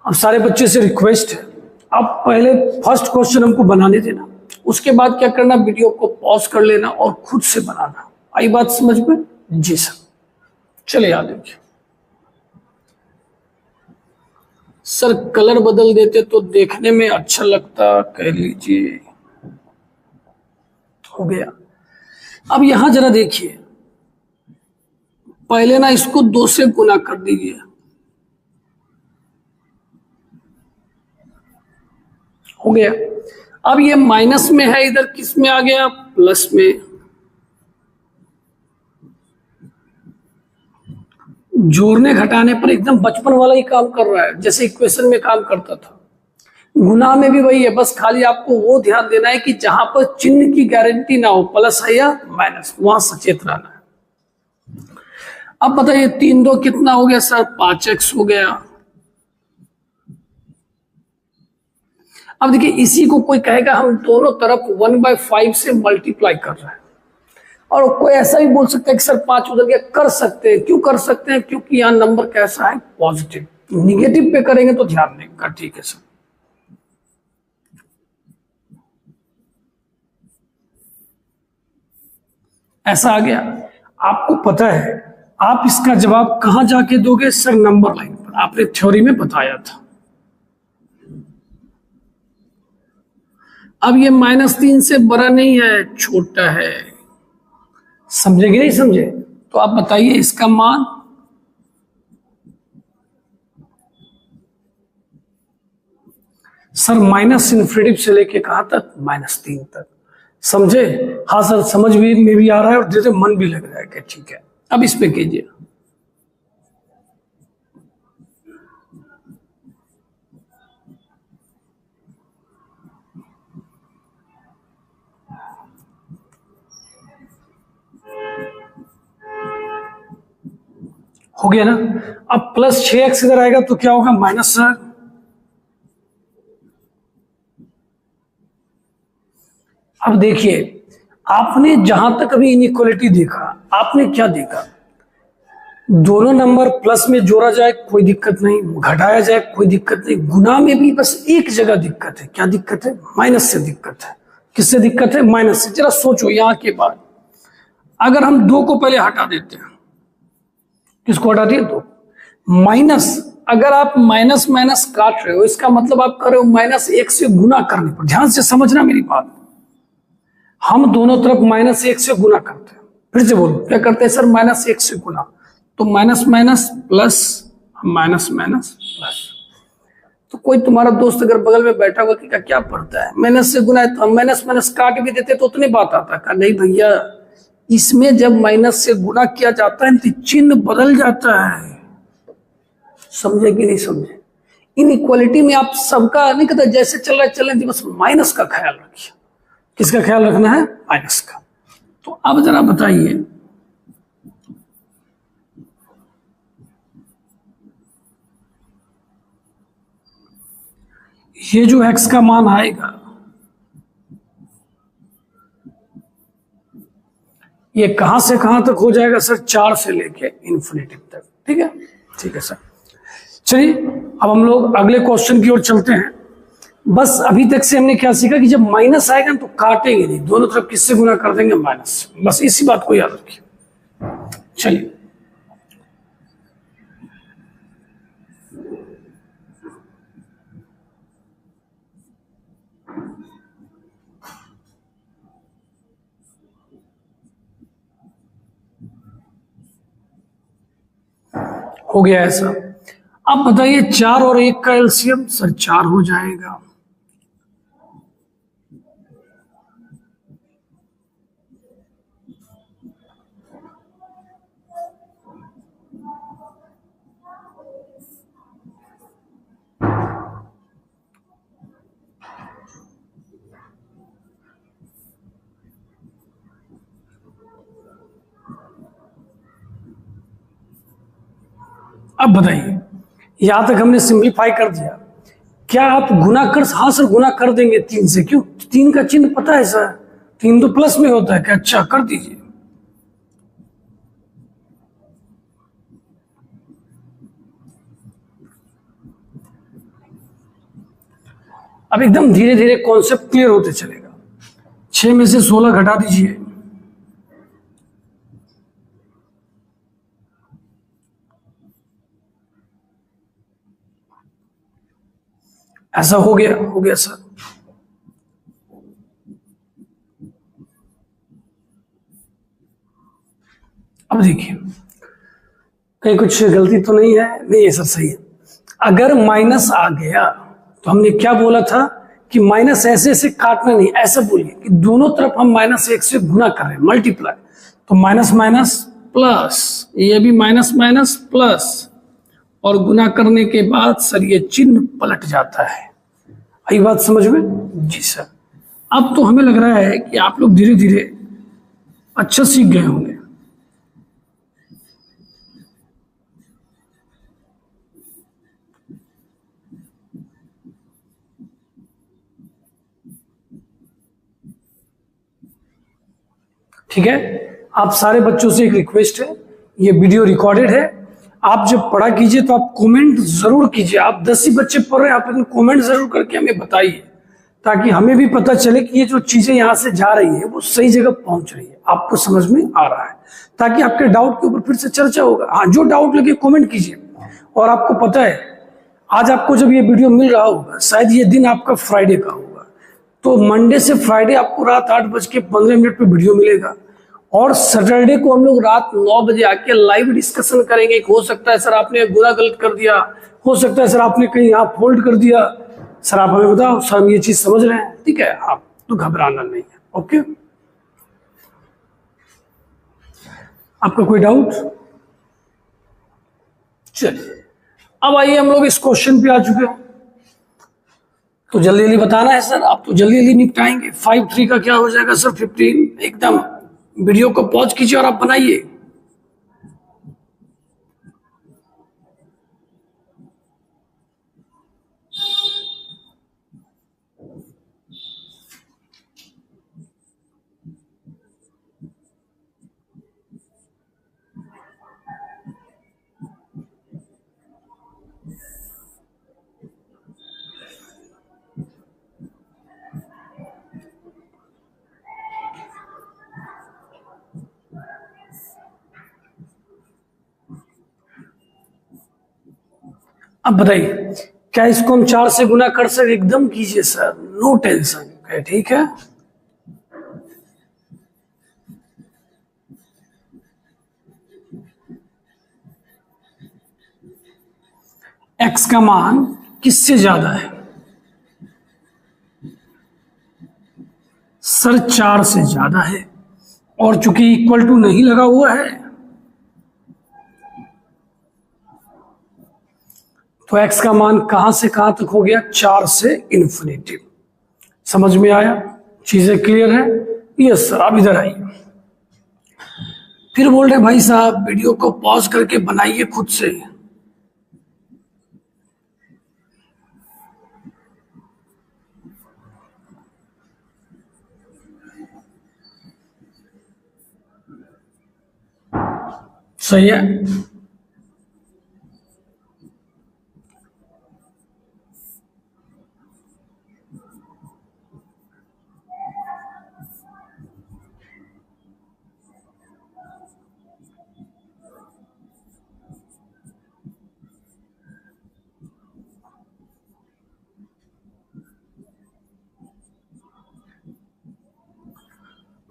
S1: अब सारे बच्चे से रिक्वेस्ट है, अब पहले फर्स्ट क्वेश्चन हमको बनाने देना, उसके बाद क्या करना, वीडियो को पॉज कर लेना और खुद से बनाना। आई बात समझ में? जी सर। चलिए याद देखिए सर, कलर बदल देते तो देखने में अच्छा लगता, कह लीजिए। हो गया। अब यहां जरा देखिए, पहले ना इसको 2 से गुना कर दीजिए। हो गया। अब ये माइनस में है, इधर किस में आ गया? प्लस में। जोड़ने घटाने पर एकदम बचपन वाला ही काम कर रहा है, जैसे इक्वेशन में काम करता था। गुना में भी वही है, बस खाली आपको वो ध्यान देना है कि जहां पर चिन्ह की गारंटी ना हो, प्लस है या माइनस, वहां सचेत रहना है। अब बताइए 3 2 कितना हो गया सर? 5x हो गया। अब देखिए इसी को कोई कहेगा हम दोनों तरफ 1/5 से मल्टीप्लाई कर रहे हैं, और कोई ऐसा भी बोल सकता है कि सर 5 उधर गया। कर सकते हैं, क्यों कर सकते हैं? क्योंकि यहाँ नंबर कैसा है? पॉजिटिव। निगेटिव पे करेंगे तो ध्यान देगा। ठीक है सर, ऐसा आ गया। आपको पता है आप इसका जवाब कहां जाके दोगे सर? नंबर लाइन पर, आपने थ्योरी में बताया था। अब ये -3 से बड़ा नहीं है, छोटा है। समझे कि नहीं समझे? तो आप बताइए इसका मान। सर माइनस इन्फिनिटी से लेके कहां तक? -3 तक। समझे? हाँ सर, समझ में भी आ रहा है और जैसे मन भी लग रहा है कि ठीक है। अब इस पे कीजिए। हो गया ना? अब प्लस 6x इधर आएगा तो क्या होगा? Minus sir. अब देखिए आपने जहां तक अभी इनइक्वालिटी देखा, आपने क्या देखा? दोनों नंबर प्लस में जोड़ा जाए कोई दिक्कत नहीं, घटाया जाए कोई दिक्कत नहीं। गुना में भी बस एक जगह दिक्कत है। क्या दिक्कत है? माइनस से दिक्कत है। किससे दिक्कत है? माइनस से। जरा सोचो यहां के बाद अगर हम 2 को पहले हटा देते हैं, किसको हटा दिए? 2। माइनस, अगर आप माइनस माइनस काट रहे हो, इसका मतलब आप कर रहे हो -1 से गुना करने पर। ध्यान से समझना मेरी बात। हम दोनों तरफ -1 से गुना करते हैं। फिर से बोलो, क्या करते हैं सर? -1 से गुना। तो minus minus plus, minus minus plus. तो कोई तुम्हारा दोस्त अगर बगल में बैठा हुआ कि क्या पढ़ता है, माइनस से गुना है, तो हम माइनस माइनस काट भी देते तो उतनी बात आता है। नहीं भैया, इसमें जब माइनस से गुना किया जाता है तो चिन्ह बदल जाता है। समझे कि नहीं समझे? इनइक्वालिटी में आप सबका नहीं कहता, जैसे चल रहा है चलने दीजिए, बस माइनस का ख्याल रखिए। किसका ख्याल रखना है? माइनस का। तो अब जरा बताइए, ये जो x का मान आएगा ये कहां से कहां तक हो जाएगा सर? 4 से लेके इन्फिनिटी तक। ठीक है, ठीक है सर। चलिए अब हम लोग अगले क्वेश्चन की ओर चलते हैं। बस अभी तक से हमने क्या सीखा कि जब माइनस आएगा तो काटेंगे नहीं, दोनों तरफ किससे गुना कर देंगे? माइनस से। बस इसी बात को याद रखिए। चलिए हो गया ऐसा। अब बताइए 4 और 1 का एलसीएम सर 4 हो जाएगा। अब बताइए यहां तक हमने सिंप्लीफाई कर दिया। क्या आप गुना कर? हाँ सर गुना कर देंगे 3 से। क्यों? 3 का चिन्ह पता है सर, 3 तो प्लस में होता है। क्या? अच्छा, कर दीजिए। अब एकदम धीरे धीरे कॉन्सेप्ट क्लियर होते चलेगा। 6 में से 16 घटा दीजिए। ऐसा हो गया सर। अब देखिए कहीं कुछ गलती तो नहीं है? नहीं है सर, सही है। अगर माइनस आ गया तो हमने क्या बोला था कि माइनस ऐसे ऐसे काटना नहीं, ऐसे बोलिए कि दोनों तरफ हम -1 से गुना कर रहे हैं, मल्टीप्लाई। तो माइनस माइनस प्लस, ये भी माइनस माइनस प्लस, और गुना करने के बाद सर ये चिन्ह पलट जाता है। आई बात समझ में? जी सर। अब तो हमें लग रहा है कि आप लोग धीरे धीरे अच्छा सीख गए होंगे। ठीक है, आप सारे बच्चों से एक रिक्वेस्ट है, ये वीडियो रिकॉर्डेड है, आप जब पढ़ा कीजिए तो आप कमेंट जरूर कीजिए। आप 10 ही बच्चे पढ़ रहे हैं, आप लेकिन कमेंट जरूर करके हमें बताइए, ताकि हमें भी पता चले कि ये जो चीजें यहाँ से जा रही है वो सही जगह पहुंच रही है, आपको समझ में आ रहा है, ताकि आपके डाउट के ऊपर फिर से चर्चा होगा। हाँ, जो डाउट लगे कमेंट कीजिए। और आपको पता है, आज आपको जब ये वीडियो मिल रहा होगा, शायद ये दिन आपका फ्राइडे का होगा, तो मंडे से फ्राइडे आपको रात 8:15 पे वीडियो मिलेगा। और सैटरडे को हम लोग रात 9 बजे आके लाइव डिस्कशन करेंगे। हो सकता है सर आपने गुना गलत कर दिया, हो सकता है सर आपने कहीं यहाँ फोल्ड कर दिया, सर आप हमें बताओ, सर हम ये चीज समझ रहे हैं। ठीक है, आप तो घबराना नहीं है। ओके, आपका कोई डाउट? चलिए, अब आइए हम लोग इस क्वेश्चन पे आ चुके हैं, तो जल्दी जल्दी बताना है सर, आप तो जल्दी जल्दी निपटाएंगे। 5 3 का क्या हो जाएगा सर? 15। एकदम वीडियो को पॉज कीजिए और आप बनाइए। अब बताइए, क्या इसको हम 4 से गुना कर सकते? एकदम कीजिए सर, नो टेंशन। ठीक है, एक्स का मान किससे ज्यादा है? सर 4 से ज्यादा है, और चूंकि इक्वल टू नहीं लगा हुआ है, तो एक्स का मान कहां से कहां तक हो गया? 4 से इन्फिनिटी। समझ में आया? चीजें क्लियर है? Yes sir. आप इधर आइए। फिर बोल रहे भाई साहब वीडियो को पॉज करके बनाइए खुद से। सही है।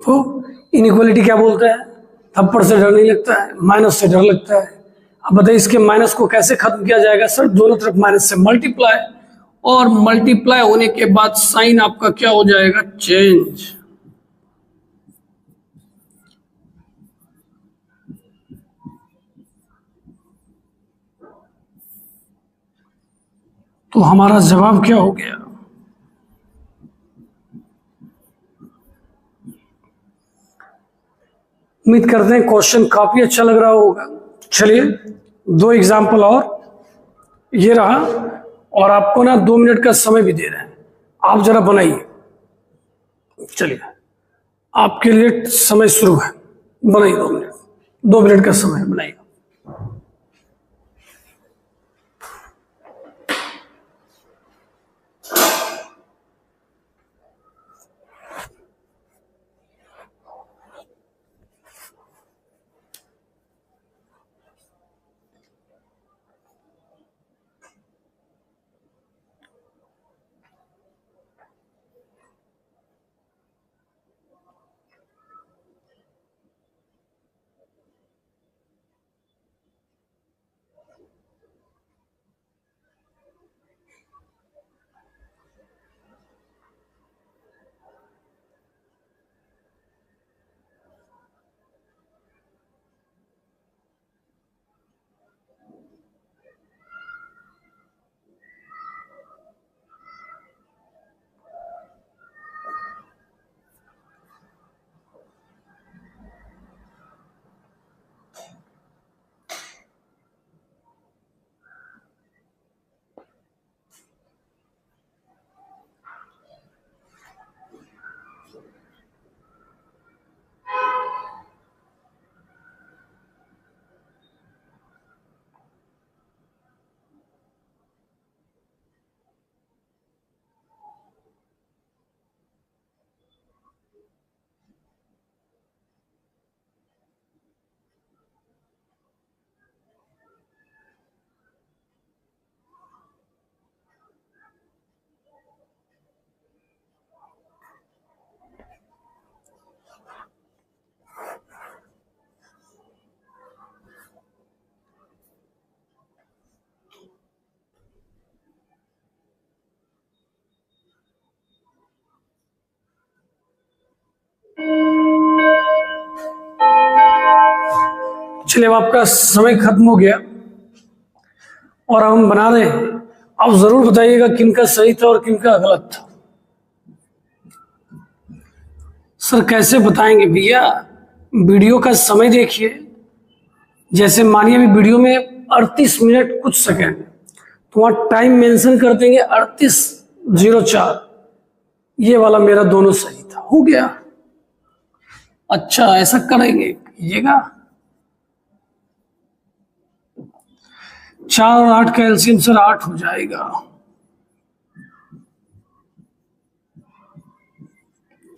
S1: तो इनइक्वालिटी क्या बोलते हैं? थप्पड़ से डर नहीं लगता है, माइनस से डर लगता है। अब बताइए इसके माइनस को कैसे खत्म किया जाएगा? सर दोनों तरफ माइनस से मल्टीप्लाई, और मल्टीप्लाई होने के बाद साइन आपका क्या हो जाएगा? चेंज। तो हमारा जवाब क्या हो गया? उम्मीद करते हैं क्वेश्चन काफी अच्छा लग रहा होगा। चलिए, 2 एग्जाम्पल और ये रहा, और आपको ना 2 मिनट का समय भी दे रहे हैं, आप जरा बनाइए। चलिए, आपके लिए समय शुरू है, बनाइए। 2 मिनट, 2 मिनट का समय बनाइए। चलिए, अब आपका समय खत्म हो गया और हम बना रहे हैं। आप जरूर बताइएगा किनका सही था और किनका गलत था। सर कैसे बताएंगे भैया? वीडियो का समय देखिए। जैसे मानिए अभी वीडियो में 38 मिनट कुछ सेकंड, तो वहां टाइम मेंशन कर देंगे 38:04। ये वाला मेरा दोनों सही था, हो गया। अच्छा, ऐसा करेंगे, कीजिएगा। 4 और 8 का एलसीएम सर 8 हो जाएगा,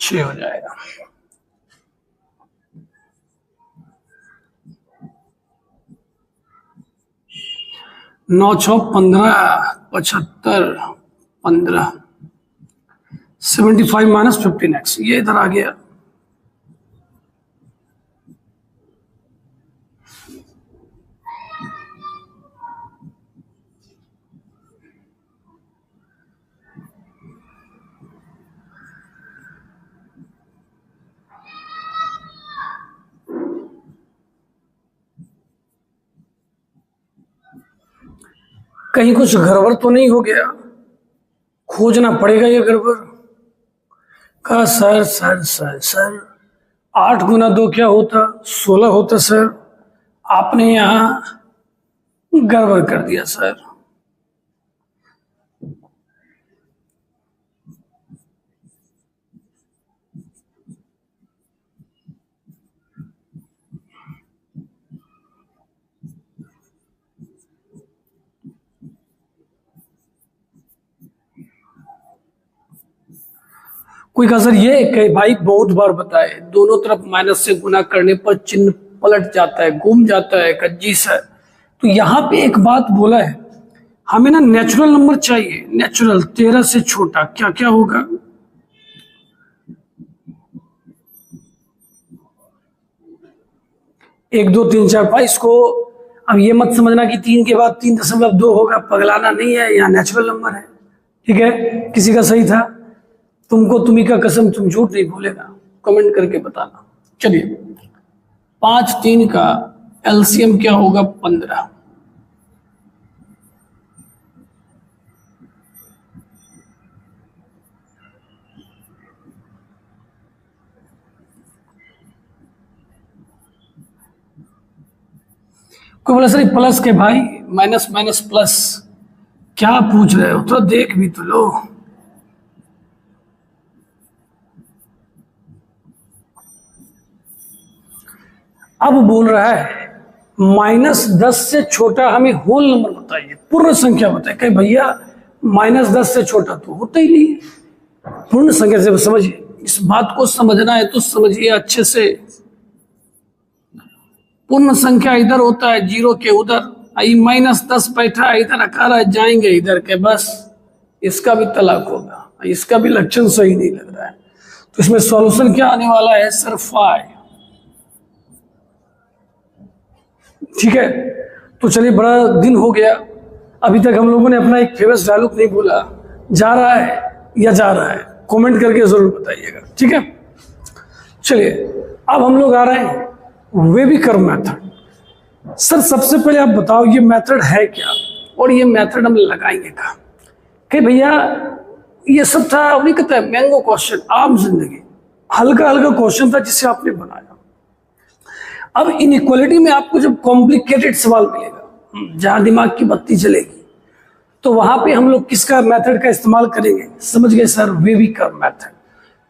S1: 6 हो जाएगा। 9 6 15, 75, 15, 75 - 15x, ये इधर आ गया। कहीं कुछ गड़बड़ तो नहीं हो गया? खोजना पड़ेगा ये गड़बड़ का। सर सर सर सर 8 गुना 2 क्या होता? 16 होता सर। आपने यहाँ गड़बड़ कर दिया सर। कोई कहा सर ये कई भाई बहुत बार बताए, दोनों तरफ माइनस से गुना करने पर चिन्ह पलट जाता है, घूम जाता है। कज्जी सर, तो यहाँ पे एक बात बोला है, हमें ना नेचुरल नंबर चाहिए। नेचुरल 13 से छोटा क्या क्या होगा? एक, दो, तीन, चार, 5 को। अब ये मत समझना कि 3 के बाद 3.2 होगा, पगलाना नहीं है, यहाँ नेचुरल नंबर है। ठीक है, किसी का सही था? तुमको तुम्ही का कसम, तुम झूठ नहीं बोलेगा, कमेंट करके बताना। चलिए, 5 3 का एलसीएम क्या होगा? 15। कोई बोला सर प्लस के भाई, माइनस माइनस प्लस क्या पूछ रहे हो? तो देख भी तो लो। अब बोल रहा है -10 से छोटा हमें होल नंबर बताइए, पूर्ण संख्या बताइए। कहीं भैया -10 से छोटा तो होता ही नहीं है। पूर्ण संख्या से समझिए, इस बात को समझना है तो समझिए अच्छे से। पूर्ण संख्या इधर होता है, 0 के उधर। -10 बैठा है इधर, अकारा जाएंगे इधर के, बस इसका भी तलाक होगा। इसका भी लक्षण सही नहीं लग रहा है, तो इसमें सॉल्यूशन क्या आने वाला है सर? 5। ठीक है, तो चलिए, बड़ा दिन हो गया, अभी तक हम लोगों ने अपना एक फेमस डायलॉग नहीं बोला। जा रहा है या जा रहा है? कमेंट करके जरूर बताइएगा। ठीक है, चलिए अब हम लोग आ रहे हैं वेबी कर्व मेथड। सर सबसे पहले आप बताओ ये मेथड है क्या, और ये मेथड हम लगाएंगे कहाँ? कि भैया ये सब था, नहीं कहता है मैंगो क्वेश्चन, आम जिंदगी, हल्का हल्का क्वेश्चन था जिसे आपने बनाया। अब इनइक्वालिटी में आपको जब कॉम्प्लिकेटेड सवाल मिलेगा, जहां दिमाग की बत्ती जलेगी, तो वहां पे हम लोग किसका मेथड का इस्तेमाल करेंगे? समझ गए सर? Baby curve method.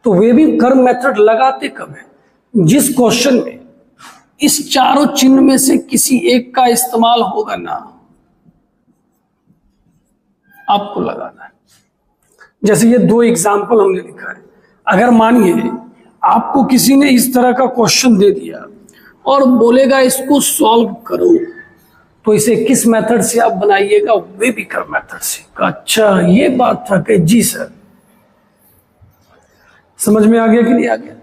S1: तो वेबी कर्व मेथड लगाते कब है? जिस क्वेश्चन में इस चारों चिन्ह में से किसी एक का इस्तेमाल होगा ना, आपको लगाना है। जैसे ये 2 एग्जाम्पल हमने लिखा है। अगर मानिए आपको किसी ने इस तरह का क्वेश्चन दे दिया और बोलेगा इसको सॉल्व करो, तो इसे किस मेथड से आप बनाइएगा? वेबी कर्व मेथड से। अच्छा ये बात था कि जी सर, समझ में आ गया कि नहीं आ गया?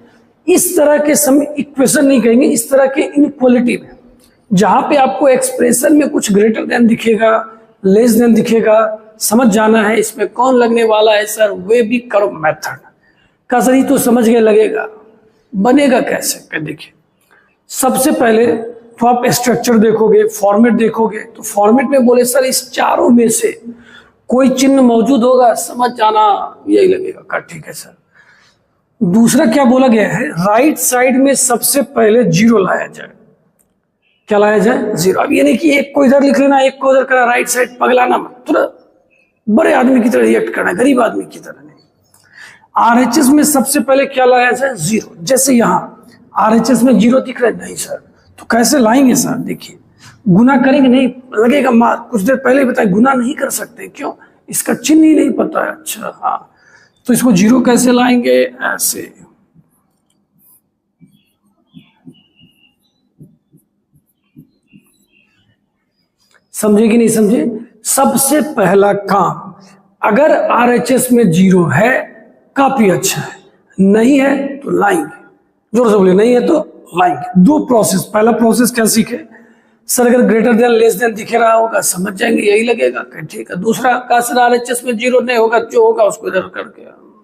S1: इस तरह के समय इक्वेशन नहीं कहेंगे, इस तरह के इनइक्वालिटी में जहां पे आपको एक्सप्रेशन में कुछ ग्रेटर देन दिखेगा, लेस देन दिखेगा, समझ जाना है इसमें कौन लगने वाला है सर? वेबी कर्व मेथड का। सर तो समझ गए, लगेगा, बनेगा कैसे? देखिए, सबसे पहले तो आप स्ट्रक्चर देखोगे, फॉर्मेट देखोगे, तो फॉर्मेट में बोले सर इस चारों में से कोई चिन्ह मौजूद होगा, समझ जाना यही लगेगा का ठीक है सर। दूसरा क्या बोला गया है, राइट साइड में सबसे पहले जीरो लाया जाए। क्या लाया जाए? जीरो। अब ये नहीं कि एक को इधर लिख लेना, एक को उधर करना, राइट साइड पगलाना मत, तुरंत बड़े आदमी की तरह रिएक्ट करना, गरीब आदमी की तरह नहीं। आरएचएस में सबसे पहले क्या लाया जाए? जीरो। जैसे यहां आरएचएस में जीरो दिख रहा है, नहीं सर, तो कैसे लाएंगे सर? देखिए गुना करेंगे, नहीं लगेगा मार। कुछ देर पहले बताए गुना नहीं कर सकते, क्यों? इसका चिन्ह ही नहीं पता है। अच्छा हाँ, तो इसको जीरो कैसे लाएंगे? ऐसे। समझे कि नहीं समझे? सबसे पहला काम, अगर आरएचएस में जीरो है काफी अच्छा है, नहीं है तो लाएंगे। जोर से बोलिए, नहीं है तो लाएंगे। दो प्रोसेस। पहला प्रोसेस क्या सीखे सर? अगर ग्रेटर देन लेस देन दिख रहा होगा समझ जाएंगे, यही लगेगा कि ठीक है। दूसरा का सर आरएचएस में जीरो नहीं होगा, जो होगा उसको इधर करके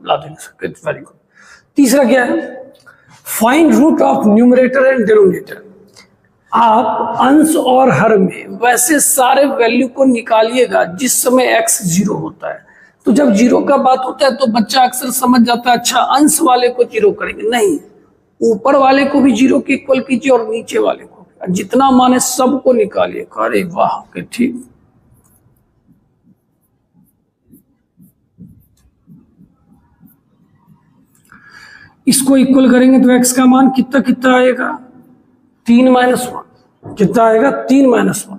S1: ला देंगे सर, वेरी गुड। तीसरा क्या है? Find root of numerator and denominator. आप अंश और हर में वैसे सारे वैल्यू को निकालिएगा जिस समय x जीरो होता है। तो जब जीरो का बात होता है तो बच्चा अक्सर समझ जाता है, अच्छा अंश वाले को जीरो करेंगे, नहीं, ऊपर वाले को भी जीरो के इक्वल कीजिए और नीचे वाले को, जितना माने सबको निकालिए। अरे वाह के ठीक। इसको इक्वल करेंगे तो x का मान कितना कितना आएगा? 3 - 1। कितना आएगा? 3 - 1।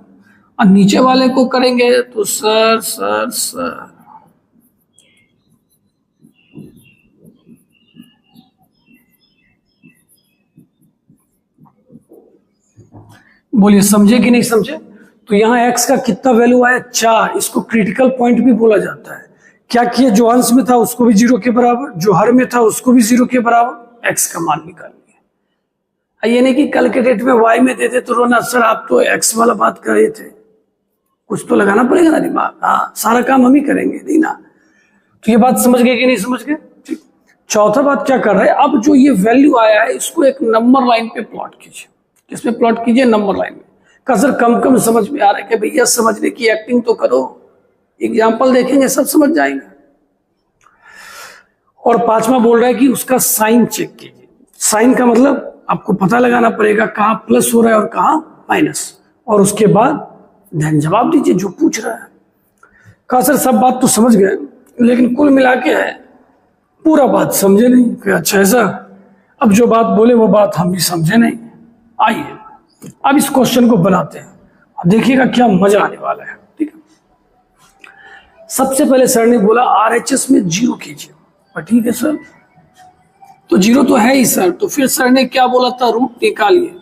S1: और नीचे वाले को करेंगे तो सर सर सर बोलिए, समझे कि नहीं समझे? तो यहां x का कितना वैल्यू आया? 4। इसको क्रिटिकल पॉइंट भी बोला जाता है। क्या किया? जो अंश में था उसको भी जीरो के बराबर, जो हर में था उसको भी जीरो के बराबर, x का मान निकाल लिया। ये नहीं कि कल के डेट में y में देते तो रोना सर आप तो x वाला बात कर रहे थे, कुछ तो लगाना पड़ेगा ना दिमाग। हाँ, सारा काम हम ही करेंगे, नहीं ना। तो ये बात समझ गए कि नहीं समझ गए? ठीक। चौथा बात क्या कर रहा है, अब जो ये वैल्यू आया है इसको एक नंबर लाइन पे प्लॉट कीजिए। किसमें प्लॉट कीजिए? नंबर लाइन में। का सर कम कम समझ में आ रहा है कि भैया समझने की एक्टिंग तो करो, एग्जाम्पल देखेंगे सब समझ जाएंगे। और पांचवा बोल रहा है कि उसका साइन चेक कीजिए। साइन का मतलब आपको पता लगाना पड़ेगा कहां प्लस हो रहा है और कहां माइनस, और उसके बाद ध्यान जवाब दीजिए जो पूछ रहा है। कहा सर सब बात तो समझ गए, लेकिन कुल मिला के है पूरा बात समझे नहीं। फिर अच्छा ऐसा, अब जो बात बोले वो बात हम भी समझे नहीं। आइए अब इस क्वेश्चन को बनाते हैं, देखिएगा क्या मजा आने वाला है। ठीक है, सबसे पहले सर ने बोला आरएचएस में जीरो कीजिए। ठीक है सर, तो जीरो तो है ही सर। तो फिर सर ने क्या बोला था? रूट निकालिए।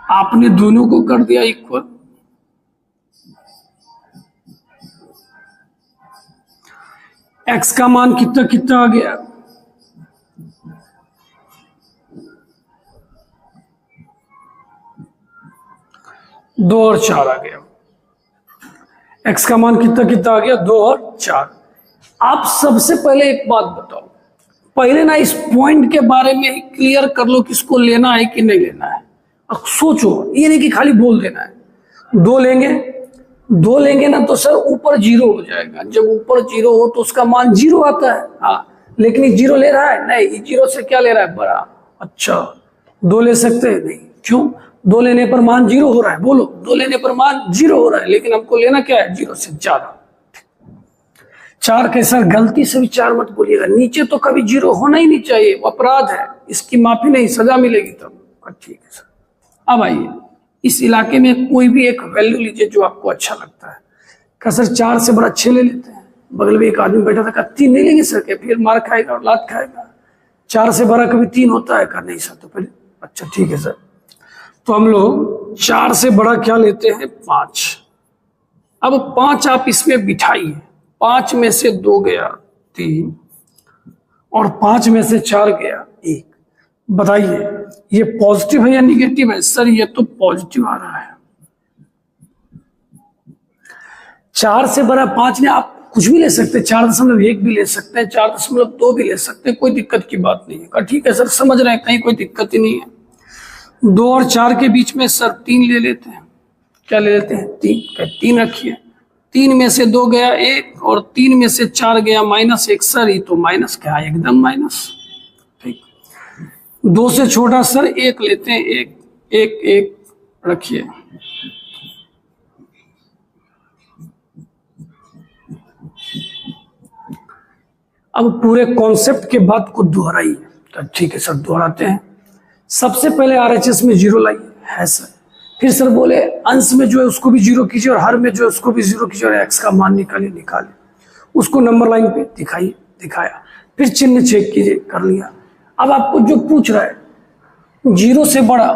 S1: आपने दोनों को कर दिया इक्वल। एक्स का मान कितना कितना आ गया? दो और 4 आ गया। एक्स का मान कितना कितना आ गया? 2 और 4। आप सबसे पहले एक बात बताओ, पहले ना इस पॉइंट के बारे में क्लियर कर लो कि इसको लेना है कि नहीं लेना है। अब सोचो, ये नहीं कि खाली बोल देना है। 2 लेंगे ना तो सर ऊपर जीरो हो जाएगा। जब ऊपर जीरो हो तो उसका मान जीरो आता है। हाँ, लेकिन ये जीरो ले रहा है? नहीं, जीरो से क्या ले रहा है? बड़ा। अच्छा, 2 ले सकते हैं? नहीं। क्यों? 2 लेने पर मान जीरो हो रहा है। बोलो, 2 लेने पर मान जीरो हो रहा है, लेकिन हमको लेना क्या है? जीरो से ज्यादा। 4 के सर गलती से भी 4 मत बोलिएगा, नीचे तो कभी जीरो होना ही नहीं चाहिए, वो अपराध है, इसकी माफी नहीं, सजा मिलेगी तब। ठीक है सर, अब आइए इस इलाके में कोई भी एक वैल्यू लीजिए जो आपको अच्छा लगता है। का सर 4 से बड़ा 6 ले लेते हैं। बगल में एक आदमी बैठा था, का 3 नहीं लेंगे सर? क्या फिर मार खाएगा और लात खाएगा? 4 से बड़ा कभी 3 होता है? का नहीं सर। तो फिर अच्छा ठीक है सर, तो हम लोग 4 से बड़ा क्या लेते हैं? 5। अब 5 आप इसमें बिठाइए। 5 में से 2 गया 3 और 5 में से 4 गया 1। बताइए ये पॉजिटिव है या निगेटिव है? सर ये तो पॉजिटिव आ रहा है। 4 से बड़ा 5 ने आप कुछ भी ले सकते हैं, 4.1 भी ले सकते हैं, 4.2 भी ले सकते हैं, कोई दिक्कत की बात नहीं है। कहा ठीक है सर, समझ रहे हैं, कहीं कोई दिक्कत ही नहीं है। 2 और 4 के बीच में सर 3 ले लेते हैं। क्या ले लेते हैं? 3। 3 रखिए, 3 में से 2 गया 1 और 3 में से 4 गया -1। सर ये तो माइनस क्या है, एकदम माइनस। ठीक, 2 से छोटा सर 1 लेते हैं, 1 रखिए। अब पूरे कॉन्सेप्ट के बाद को दोहराइए। तो ठीक है सर, दोहराते हैं। सबसे पहले RHS में 0 लाइए, है सर। फिर सर बोले अंश में जो है उसको भी 0 कीजिए और हर में जो है उसको भी 0 कीजिए और x का मान निकालिए। उसको नंबर लाइन पे दिखाइए, दिखाया। फिर चिन्ह चेक कीजिए, कर लिया। अब आपको जो पूछ रहा है 0 से बड़ा,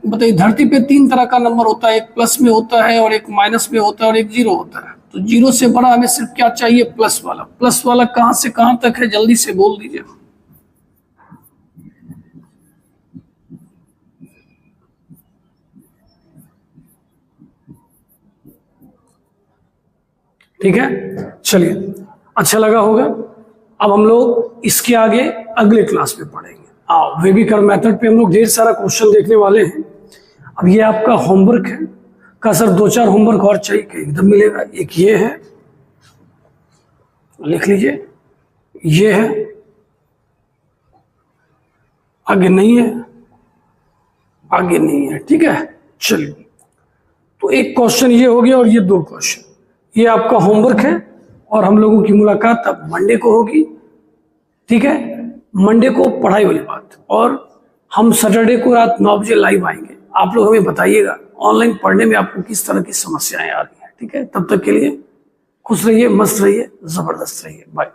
S1: बताइए धरती पे 3 तरह का नंबर होता है, एक प्लस में होता है और एक माइनस में होता है और एक 0 होता है। तो 0 से बड़ा हमें सिर्फ क्या चाहिए? प्लस वाला। प्लस वाला कहां से कहां तक है, जल्दी से बोल दीजिए। ठीक है, चलिए, अच्छा लगा होगा। अब हम लोग इसके आगे अगले क्लास में पढ़ेंगे। वेबिकर मेथड पे हम लोग ढेर सारा क्वेश्चन देखने वाले हैं। अब ये आपका होमवर्क है। का सर 2-4 होमवर्क और चाहिए? एकदम मिलेगा। एक ये है, लिख लीजिए, ये है, आगे नहीं है, आगे नहीं है। ठीक है, चलिए, तो एक क्वेश्चन ये हो गया और ये 2 क्वेश्चन। ये आपका होमवर्क है और हम लोगों की मुलाकात अब मंडे को होगी। ठीक है, मंडे को पढ़ाई वाली बात, और हम सैटरडे को रात 9 बजे लाइव आएंगे। आप लोग हमें बताइएगा ऑनलाइन पढ़ने में आपको किस तरह की समस्याएं आ रही हैं। ठीक है, तब तक के लिए खुश रहिए, मस्त रहिए, जबरदस्त रहिए। बाय।